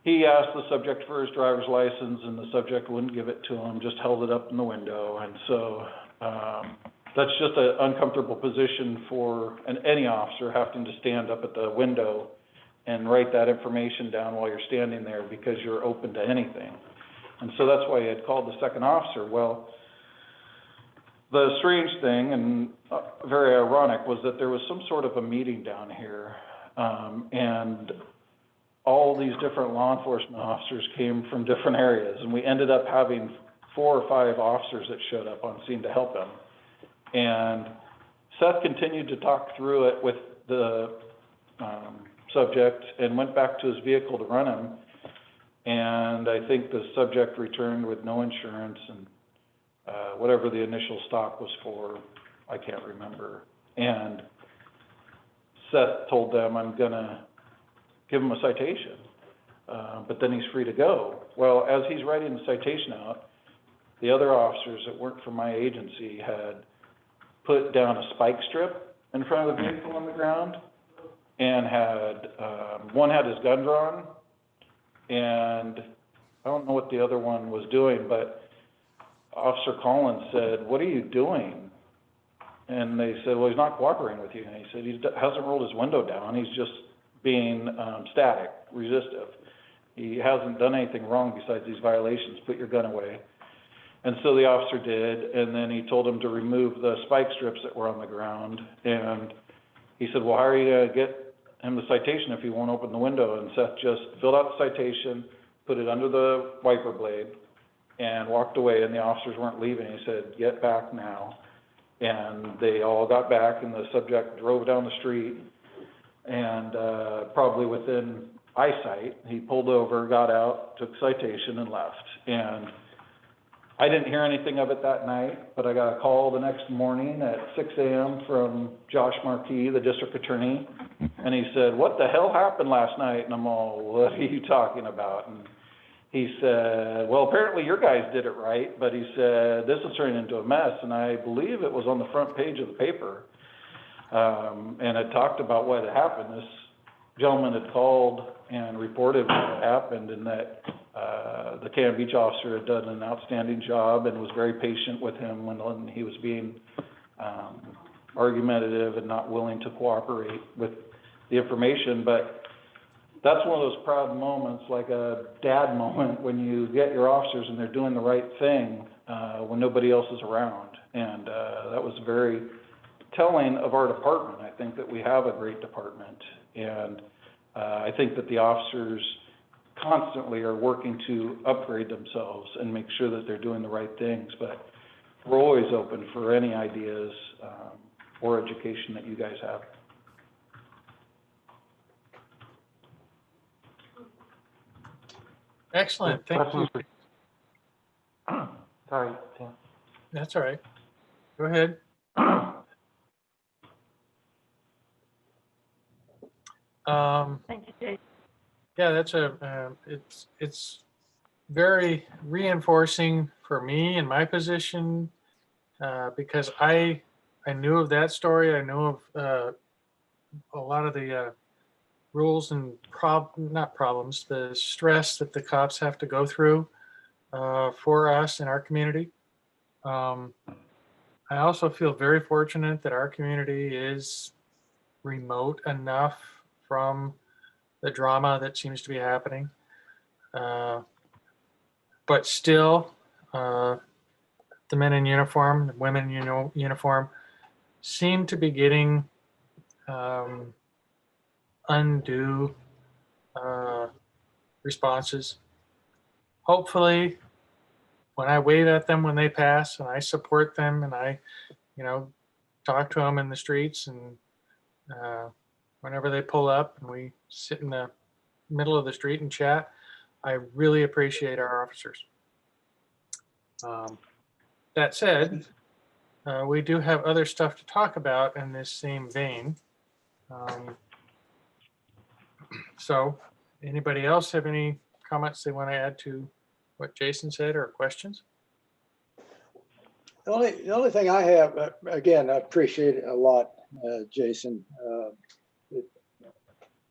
he asked the subject for his driver's license, and the subject wouldn't give it to him, just held it up in the window. And so that's just an uncomfortable position for any officer, having to stand up at the window and write that information down while you're standing there because you're open to anything. And so that's why he had called the second officer. Well, the strange thing, and very ironic, was that there was some sort of a meeting down here, and all these different law enforcement officers came from different areas, and we ended up having 4 or 5 officers that showed up on scene to help him. And Seth continued to talk through it with the subject and went back to his vehicle to run him, and I think the subject returned with no insurance and whatever the initial stop was for, I can't remember. And Seth told them, I'm gonna give him a citation, but then he's free to go. Well, as he's writing the citation out, the other officers that weren't from my agency had put down a spike strip in front of the vehicle on the ground, and one had his gun drawn, and I don't know what the other one was doing, but Officer Collins said, what are you doing? And they said, well, he's not cooperating with you. And he said, he hasn't rolled his window down, he's just being static, resistive. He hasn't done anything wrong besides these violations, put your gun away. And so the officer did, and then he told him to remove the spike strips that were on the ground, and he said, well, how are you going to get him the citation if he won't open the window? And Seth just filled out the citation, put it under the wiper blade, and walked away, and the officers weren't leaving. He said, get back now. And they all got back, and the subject drove down the street, and probably within eyesight, he pulled over, got out, took citation, and left. And I didn't hear anything of it that night, but I got a call the next morning at 6 a.m. from Josh Markey, the district attorney, and he said, what the hell happened last night? And I'm all, what are you talking about? And he said, well, apparently your guys did it right, but he said, this is turning into a mess, and I believe it was on the front page of the paper, and it talked about what had happened. This gentleman had called and reported what had happened, and that the Cannon Beach officer had done an outstanding job and was very patient with him when he was being argumentative and not willing to cooperate with the information. But that's one of those proud moments, like a dad moment, when you get your officers and they're doing the right thing when nobody else is around. And, that was very telling of our department. I think that we have a great department. And, I think that the officers constantly are working to upgrade themselves and make sure that they're doing the right things. But we're always open for any ideas, or education that you guys have. Excellent, thank you. Questions Sorry, Tim. That's all right. Go ahead. Thank you, Jason. Yeah, that's it's very reinforcing for me in my position, because I knew of that story. I knew of a lot of the rules and not problems, the stress that the cops have to go through for us in our community. I also feel very fortunate that our community is remote enough from the drama that seems to be happening. But still, the men in uniform, the women in uniform seem to be getting undue responses. Hopefully, when I wave at them when they pass and I support them and I, talk to them in the streets and whenever they pull up and we sit in the middle of the street and chat, I really appreciate our officers. That said, we do have other stuff to talk about in this same vein. So anybody else have any comments they want to add to what Jason said or questions? The only thing I have, again, I appreciate it a lot, Jason.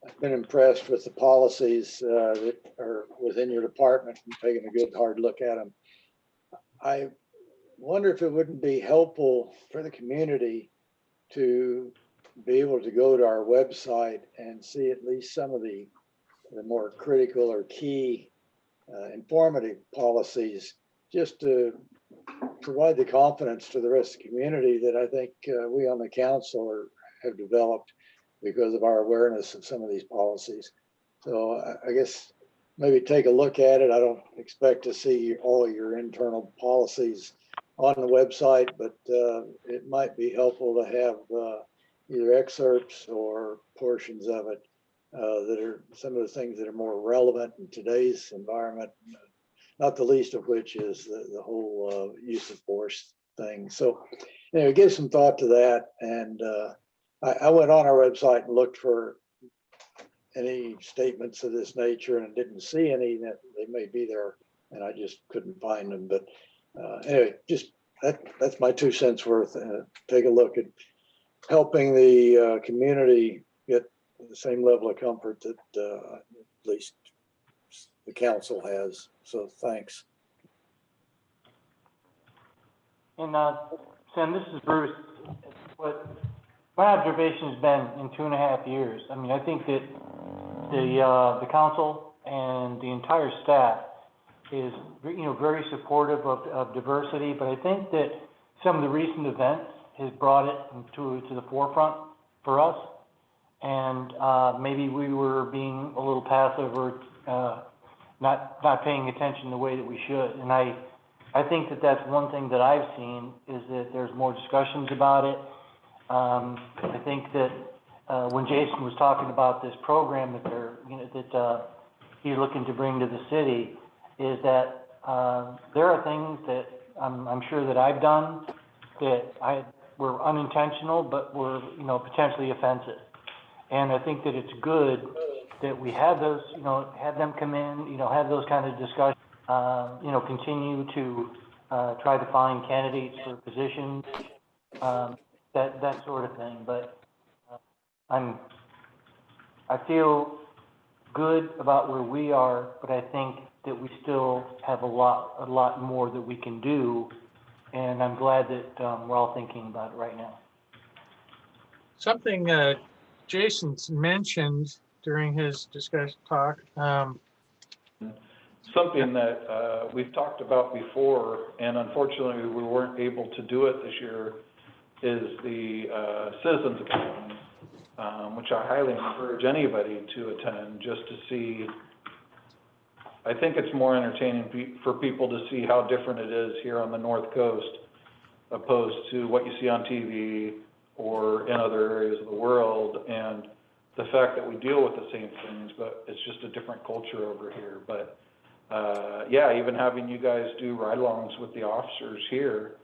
I've been impressed with the policies that are within your department and taking a good hard look at them. I wonder if it wouldn't be helpful for the community to be able to go to our website and see at least some of the more critical or key informative policies, just to provide the confidence to the rest of the community that I think we on the council have developed because of our awareness of some of these policies. So I guess maybe take a look at it. I don't expect to see all your internal policies on the website, but it might be helpful to have either excerpts or portions of it that are some of the things that are more relevant in today's environment, not the least of which is the whole use of force thing. So, give some thought to that. And I went on our website and looked for any statements of this nature and didn't see any. That they may be there and I just couldn't find them. But anyway, just that's my 2 cents worth. Take a look at helping the community get the same level of comfort that at least the council has. So thanks. And Sam, this is Bruce. What my observation has been in 2.5 years, I mean, I think that the council and the entire staff is, very supportive of diversity, but I think that some of the recent events has brought it to the forefront for us. And maybe we were being a little passive or not paying attention the way that we should. And I think that that's one thing that I've seen is that there's more discussions about it. I think that when Jason was talking about this program that that he's looking to bring to the city, is that there are things that I'm sure that I've done that were unintentional, but were potentially offensive. And I think that it's good that we have those, have them come in, have those kind of discussions, continue to try to find candidates for positions, that sort of thing. But I feel good about where we are, but I think that we still have a lot more that we can do. And I'm glad that we're all thinking about it right now. Something Jason's mentioned during his talk something that, we've talked about before, and unfortunately, we weren't able to do it this year, is the, Citizens Academy, which I highly encourage anybody to attend, just to see. I think it's more entertaining for people to see how different it is here on the North Coast, opposed to what you see on TV or in other areas of the world, and the fact that we deal with the same things, but it's just a different culture over here. But, yeah, even having you guys do ride-alongs with the officers here,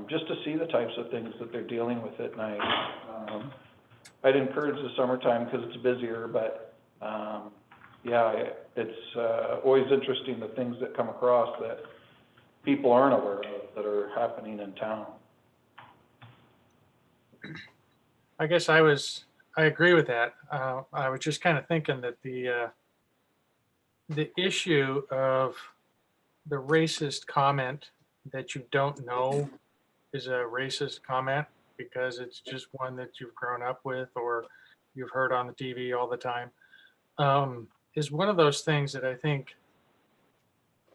just to see the types of things that they're dealing with at night. I'd encourage the summertime because it's busier, but, yeah, it's always interesting, the things that come across that people aren't aware of that are happening in town. I guess I agree with that. I was just kind of thinking that the issue of the racist comment that you don't know is a racist comment because it's just one that you've grown up with or you've heard on the TV all the time, is one of those things that I think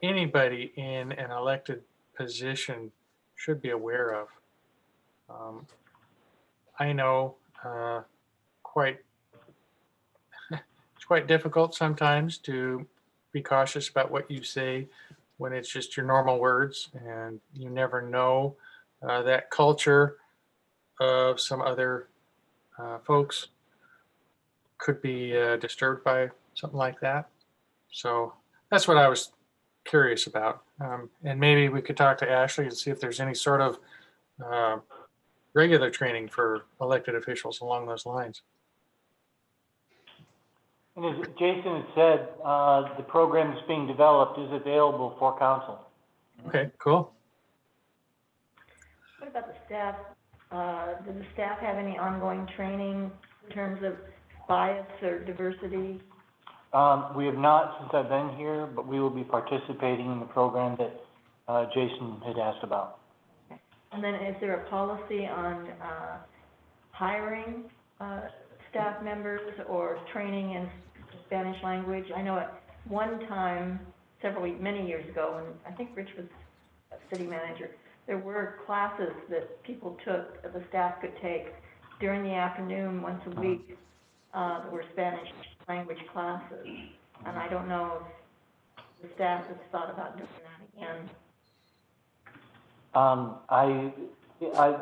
anybody in an elected position should be aware of. I know it's quite difficult sometimes to be cautious about what you say when it's just your normal words, and you never know that culture of some other folks could be disturbed by something like that. So that's what I was curious about. And maybe we could talk to Ashley and see if there's any sort of regular training for elected officials along those lines. And as Jason had said, the program that's being developed is available for council. Okay, cool. What about the staff? Does the staff have any ongoing training in terms of bias or diversity? We have not since I've been here, but we will be participating in the program that Jason had asked about. And then is there a policy on hiring staff members or training in Spanish language? I know at one time, many years ago, when I think Rich was a city manager, there were classes that people took, the staff could take during the afternoon once a week. There were Spanish language classes. And I don't know if the staff has thought about doing that again.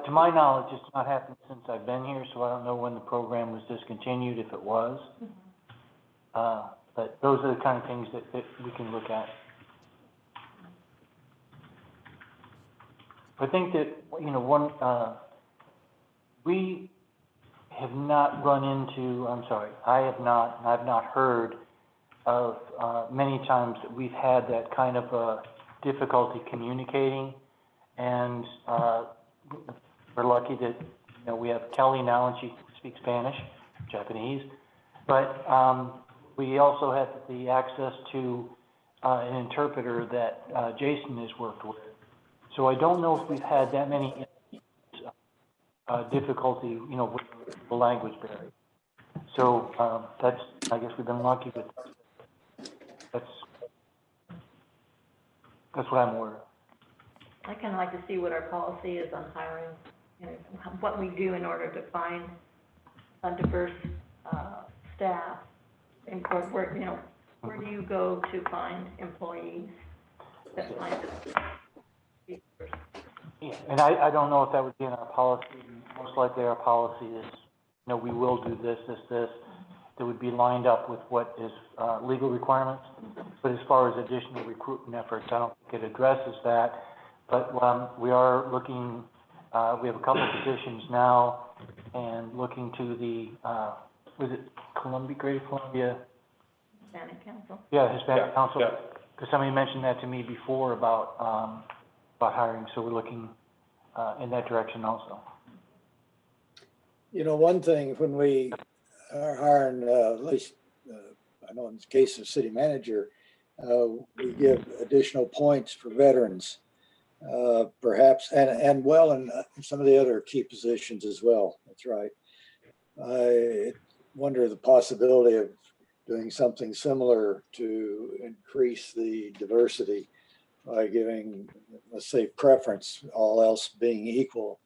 To my knowledge, it's not happened since I've been here, so I don't know when the program was discontinued, if it was. But those are the kind of things that we can look at. I think that, we have not run into, I've not heard of many times that we've had that kind of difficulty communicating. And we're lucky that, we have Kelly now, and she speaks Spanish, Japanese. But we also have the access to an interpreter that Jason has worked with. So I don't know if we've had that many difficulty, with the language barrier. So I guess we've been lucky with that. That's what I'm aware of. I kind of like to see what our policy is on hiring, what we do in order to find a diverse staff. And where do you go to find employees that find it? Yeah, and I don't know if that would be in our policy. Most likely our policy is, we will do this, that would be lined up with what is legal requirements. But as far as additional recruitment efforts, I don't think it addresses that. But we are looking, we have a couple positions now, and looking to the, was it Greater Columbia? Hispanic Council. Yeah, Hispanic Council. Yeah. Because somebody mentioned that to me before about hiring, so we're looking in that direction also. One thing, when we are hiring, at least I know in the case of city manager, we give additional points for veterans, perhaps, and in some of the other key positions as well. That's right. I wonder the possibility of doing something similar to increase the diversity by giving, let's say, preference, all else being equal,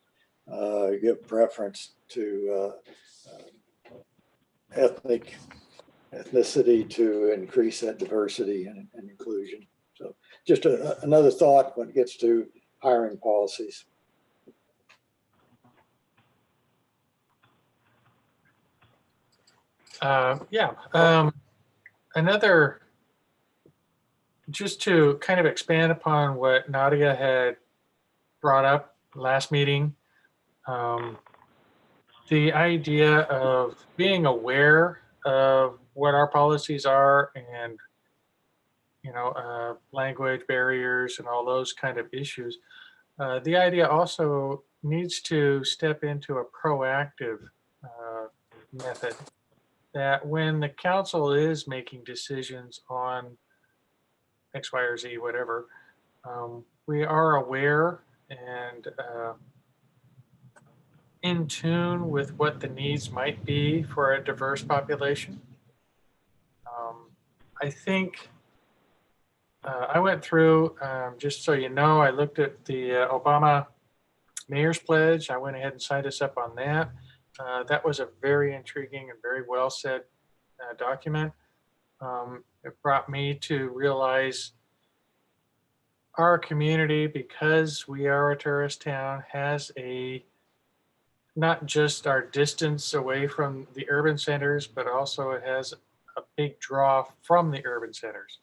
give preference to ethnicity to increase that diversity and inclusion. So just another thought when it gets to hiring policies. Another, just to kind of expand upon what Nadia had brought up last meeting, the idea of being aware of what our policies are and, language barriers and all those kind of issues. The idea also needs to step into a proactive method, that when the council is making decisions on X, Y, or Z, whatever, we are aware and in tune with what the needs might be for a diverse population. I think I went through, just so you know, I looked at the Obama Mayor's Pledge. I went ahead and signed us up on that. That was a very intriguing and very well said document. It brought me to realize our community, because we are a tourist town, has not just our distance away from the urban centers, but also it has a big draw from the urban centers.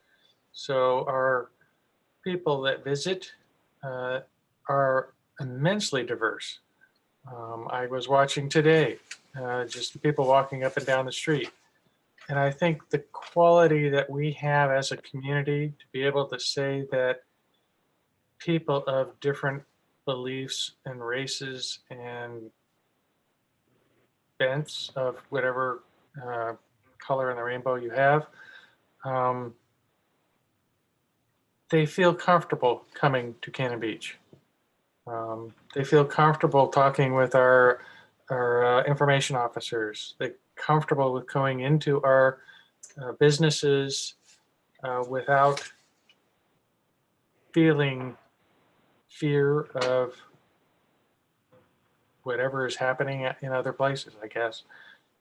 So our people that visit are immensely diverse. I was watching today, just people walking up and down the street. And I think the quality that we have as a community to be able to say that people of different beliefs and races and bents of whatever color in the rainbow you have, they feel comfortable coming to Cannon Beach. They feel comfortable talking with our information officers. They're comfortable with going into our businesses without feeling fear of whatever is happening in other places, I guess.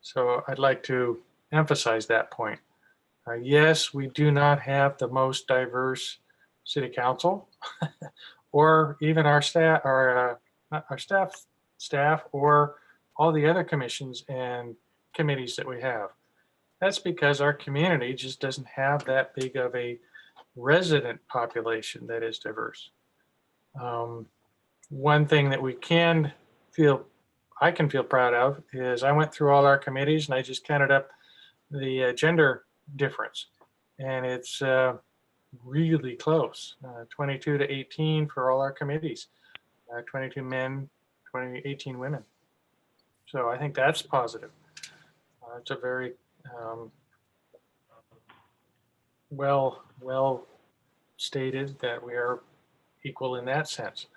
So I'd like to emphasize that point. Yes, we do not have the most diverse city council or even our staff, staff or all the other commissions and committees that we have. That's because our community just doesn't have that big of a resident population that is diverse. One thing that I can feel proud of is I went through all our committees and I just counted up the gender difference, and it's really close, 22 to 18 for all our committees, 22 men, 18 women. So I think that's positive. It's a very well stated that we are equal in that sense.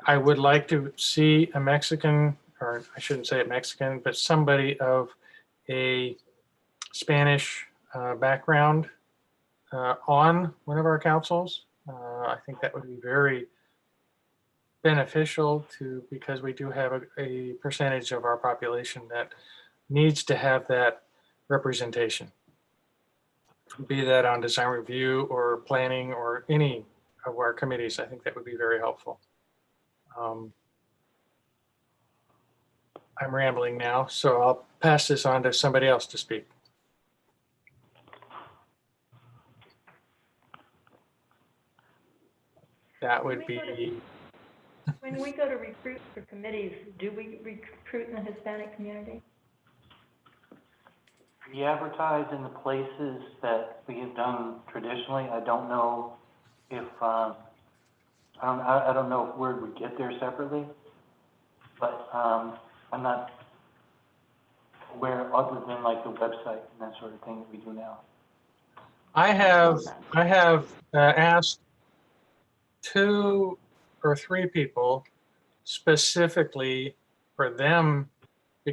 I would like to see a Mexican, or I shouldn't say a Mexican, but somebody of a Spanish background on one of our councils. I think that would be very beneficial because we do have a percentage of our population that needs to have that representation, be that on design review or planning or any of our committees. I think that would be very helpful. I'm rambling now, so I'll pass this on to somebody else to speak. That would be. When we go to recruit for committees, do we recruit in the Hispanic community? We advertise in the places that we have done traditionally. I don't know if, I don't know if word would get there separately, but I'm not aware other than like the website and that sort of thing that we do now. I have asked 2 or 3 people specifically for them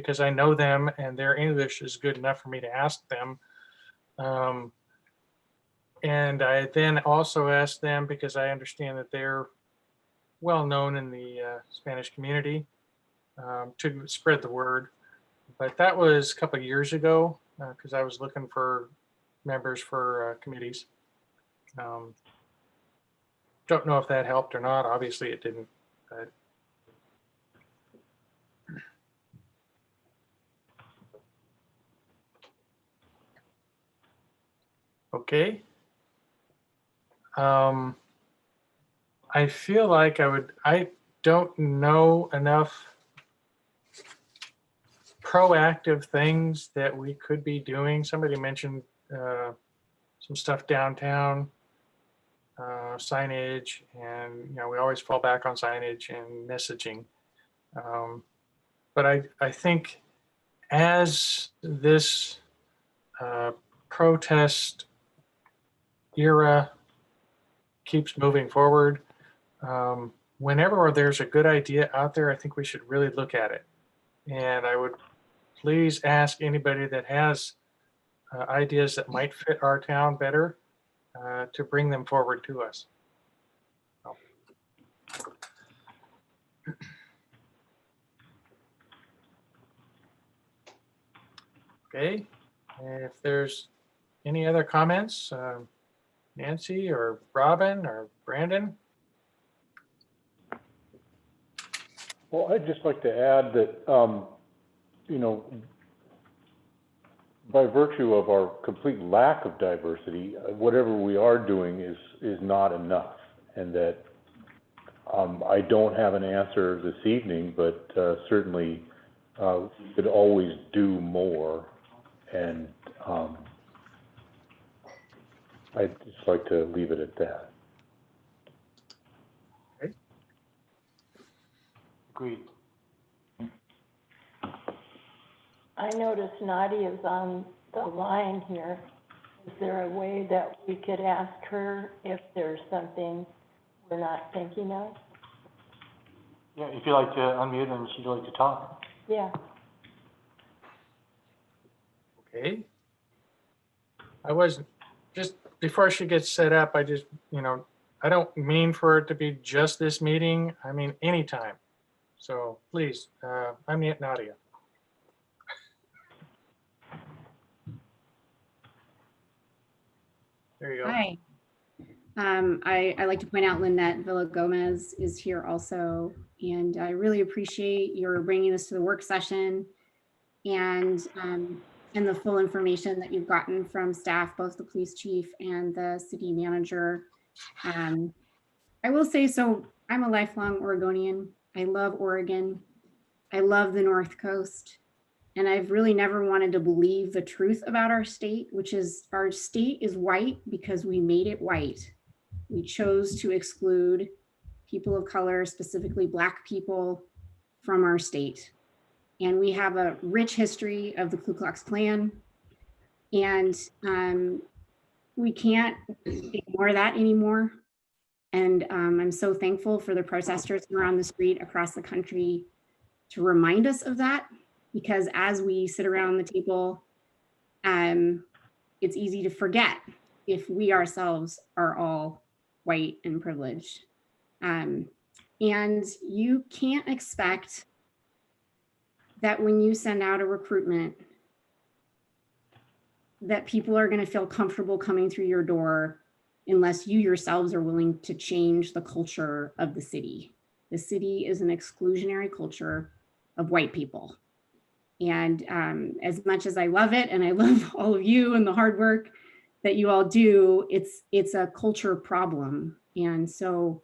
because I know them and their English is good enough for me to ask them. And I then also asked them because I understand that they're well known in the Spanish community, to spread the word. But that was a couple of years ago because I was looking for members for committees. Don't know if that helped or not. Obviously it didn't, but. Okay. I feel like I don't know enough proactive things that we could be doing. Somebody mentioned some stuff downtown, signage, and we always fall back on signage and messaging. But I think as this protest era keeps moving forward, whenever there's a good idea out there, I think we should really look at it. And I would please ask anybody that has ideas that might fit our town better to bring them forward to us. Okay, and if there's any other comments, Nancy or Robin or Brandon? Well, I'd just like to add that, by virtue of our complete lack of diversity, whatever we are doing is not enough. And that I don't have an answer this evening, but certainly we could always do more. And I'd just like to leave it at that. Okay. Agreed. I noticed Nadia's on the line here. Is there a way that we could ask her if there's something we're not thinking of? Yeah, if you'd like to unmute and she'd like to talk. Yeah. Okay. I wasn't, just before she gets set up, I just, I don't mean for it to be just this meeting. I mean, anytime. So please, unmute Nadia. There you go. Hi. I like to point out Lynette Villa-Gomez is here also, and I really appreciate your bringing this to the work session and the full information that you've gotten from staff, both the police chief and the city manager. I will say, so I'm a lifelong Oregonian. I love Oregon. I love the North Coast. And I've really never wanted to believe the truth about our state, which is our state is white because we made it white. We chose to exclude people of color, specifically Black people, from our state. And we have a rich history of the Ku Klux Klan. And we can't ignore that anymore. And I'm so thankful for the protesters who are on the street across the country to remind us of that. Because as we sit around the table, it's easy to forget if we ourselves are all white and privileged. And you can't expect that when you send out a recruitment, that people are going to feel comfortable coming through your door unless you yourselves are willing to change the culture of the city. The city is an exclusionary culture of white people. And as much as I love it, and I love all of you and the hard work that you all do, it's a culture problem. And so,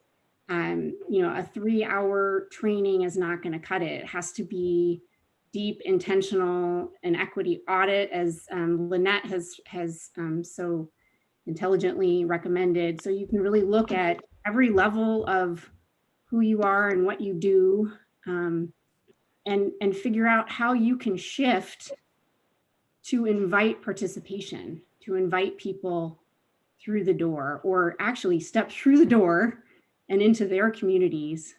a 3-hour training is not going to cut it. It has to be deep, intentional, and equity audit, as Lynette has so intelligently recommended. So you can really look at every level of who you are and what you do. And figure out how you can shift to invite participation, to invite people through the door, or actually step through the door and into their communities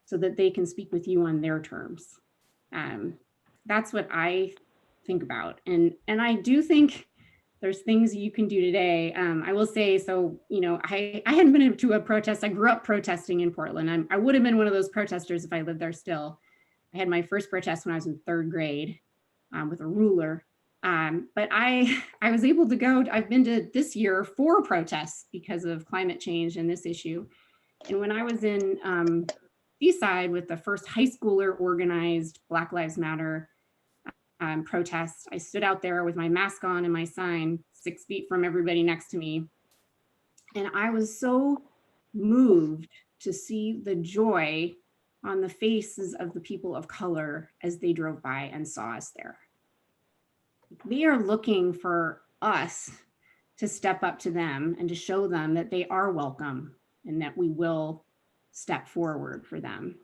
so that they can speak with you on their terms. that's what I think about. And I do think there's things you can do today. I will say, so, you know, I hadn't been to a protest. I grew up protesting in Portland. I would have been one of those protesters if I lived there still. I had my first protest when I was in 3rd grade with a ruler. But I was able to go, I've been to this year 4 protests because of climate change and this issue. And when I was in Seaside with the first high schooler organized Black Lives Matter protest, I stood out there with my mask on and my sign 6 feet from everybody next to me. And I was so moved to see the joy on the faces of the people of color as they drove by and saw us there. They are looking for us to step up to them and to show them that they are welcome and that we will step forward for them.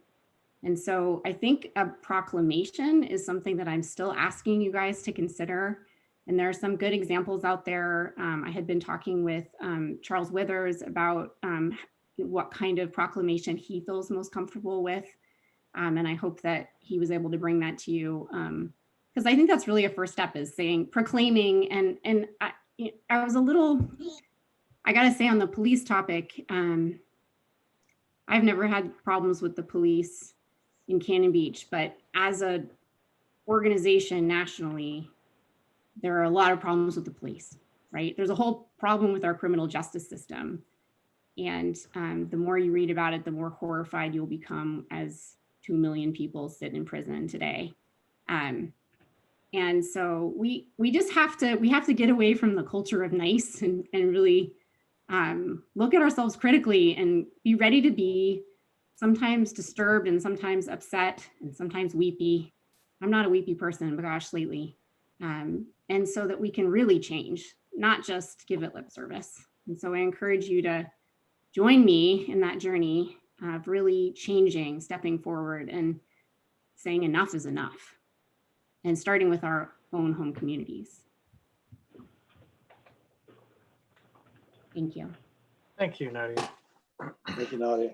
And so I think a proclamation is something that I'm still asking you guys to consider. And there are some good examples out there. I had been talking with Charles Withers about what kind of proclamation he feels most comfortable with. And I hope that he was able to bring that to you. Because I think that's really a first step, is saying, proclaiming. And I was a little, I gotta say, on the police topic, I've never had problems with the police in Cannon Beach, but as a organization nationally, there are a lot of problems with the police, right? There's a whole problem with our criminal justice system. And the more you read about it, the more horrified you'll become, as 2 million people sit in prison today. And so we just have to get away from the culture of nice and really look at ourselves critically and be ready to be sometimes disturbed and sometimes upset and sometimes weepy. I'm not a weepy person, but gosh, lately. And so that we can really change, not just give it lip service. And so I encourage you to join me in that journey of really changing, stepping forward and saying enough is enough, and starting with our own home communities. Thank you. Thank you, Nadia. Thank you, Nadia.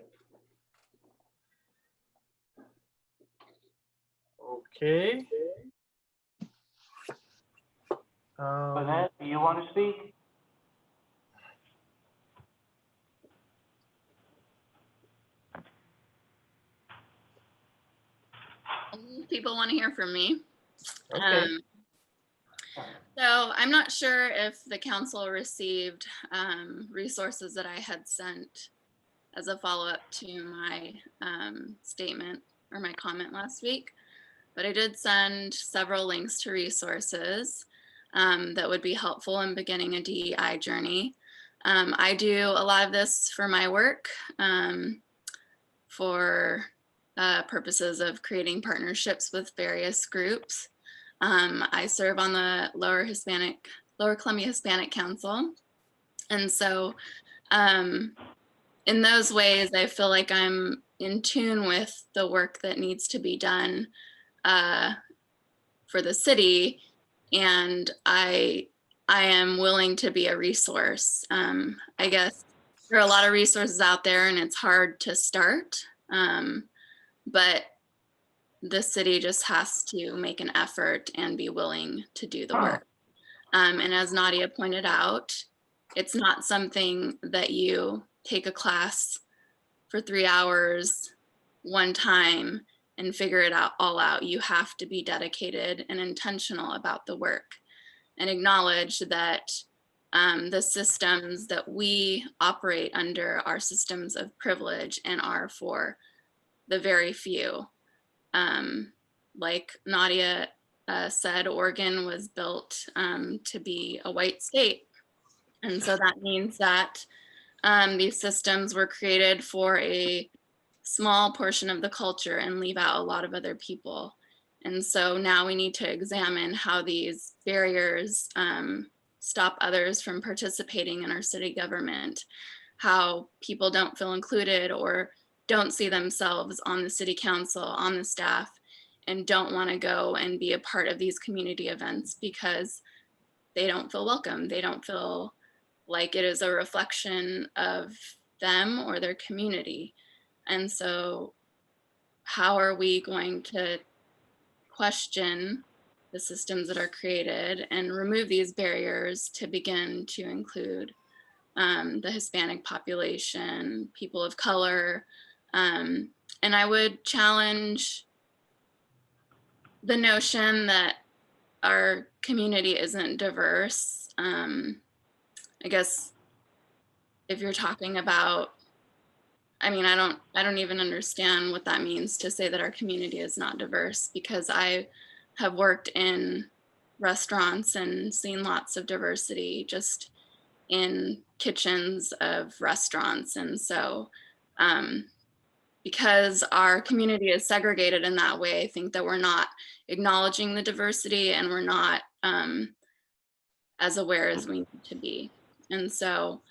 Okay. Lynette, do you want to speak? People want to hear from me. Okay. So I'm not sure if the council received resources that I had sent as a follow-up to my statement or my comment last week, but I did send several links to resources that would be helpful in beginning a DEI journey. I do a lot of this for my work for purposes of creating partnerships with various groups. I serve on the Lower Columbia Hispanic Council. And so in those ways, I feel like I'm in tune with the work that needs to be done for the city. And I am willing to be a resource. I guess there are a lot of resources out there and it's hard to start, but the city just has to make an effort and be willing to do the work. And as Nadia pointed out, it's not something that you take a class for 3 hours one time and figure it out all out. You have to be dedicated and intentional about the work and acknowledge that the systems that we operate under are systems of privilege and are for the very few. Like Nadia said, Oregon was built to be a white state. And so that means that these systems were created for a small portion of the culture and leave out a lot of other people. And so now we need to examine how these barriers stop others from participating in our city government, how people don't feel included or don't see themselves on the city council, on the staff, and don't want to go and be a part of these community events because they don't feel welcome. They don't feel like it is a reflection of them or their community. And so how are we going to question the systems that are created and remove these barriers to begin to include the Hispanic population, people of color. And I would challenge the notion that our community isn't diverse. I guess if you're talking about, I mean, I don't even understand what that means to say that our community is not diverse, because I have worked in restaurants and seen lots of diversity just in kitchens of restaurants. And so because our community is segregated in that way, I think that we're not acknowledging the diversity, and we're not as aware as we need to be. And so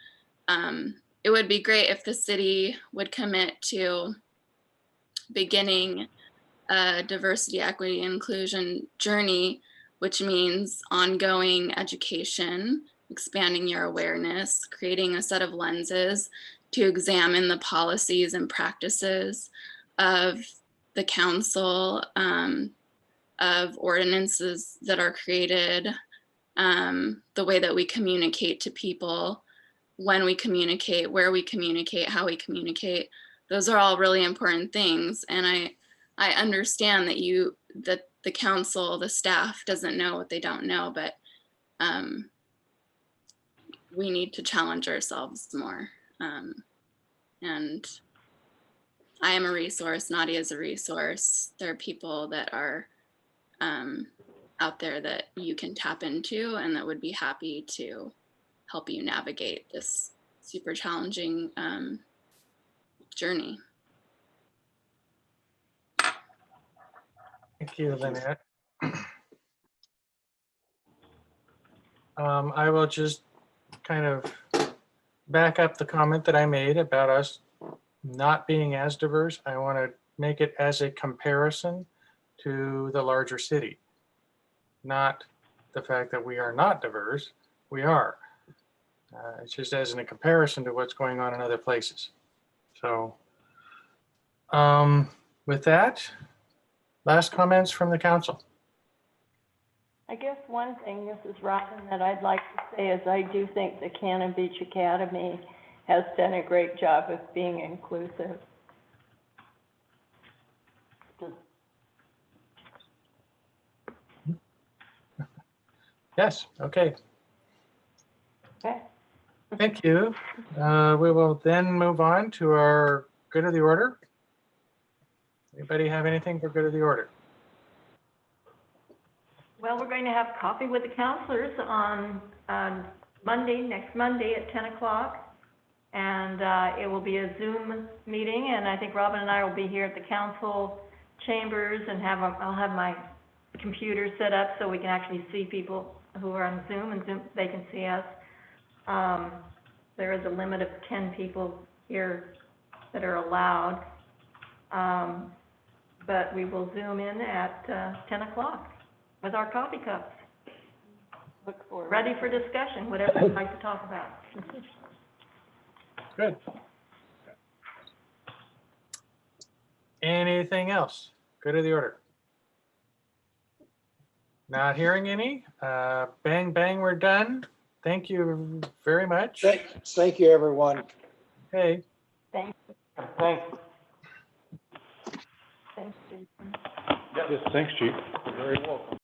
it would be great if the city would commit to beginning a diversity, equity, inclusion journey, which means ongoing education, expanding your awareness, creating a set of lenses to examine the policies and practices of the council, of ordinances that are created, the way that we communicate to people, when we communicate, where we communicate, how we communicate. Those are all really important things. And I understand that the council, the staff doesn't know what they don't know, but we need to challenge ourselves more. And I am a resource, Nadia is a resource. There are people that are out there that you can tap into and that would be happy to help you navigate this super challenging journey. Thank you, Lynette. I will just kind of back up the comment that I made about us not being as diverse. I want to make it as a comparison to the larger city, not the fact that we are not diverse. We are. It's just as in a comparison to what's going on in other places. So with that, last comments from the council. I guess one thing, this is Robin, that I'd like to say is I do think the Cannon Beach Academy has done a great job of being inclusive. Yes, okay. Okay. Thank you. We will then move on to our good of the order. Anybody have anything for good of the order? Well, we're going to have coffee with the counselors on Monday, next Monday at 10 o'clock. And it will be a Zoom meeting, and I think Robin and I will be here at the council chambers and I'll have my computer set up so we can actually see people who are on Zoom, and they can see us. There is a limit of 10 people here that are allowed. But we will Zoom in at 10 o'clock with our coffee cups. Look forward. Ready for discussion, whatever you'd like to talk about. Good. Anything else? Good of the order. Not hearing any. Bang, bang, we're done. Thank you very much. Thank you, everyone. Okay. Thanks. Thanks. Thanks, Jason. Yes, thanks, Chief. You're very welcome.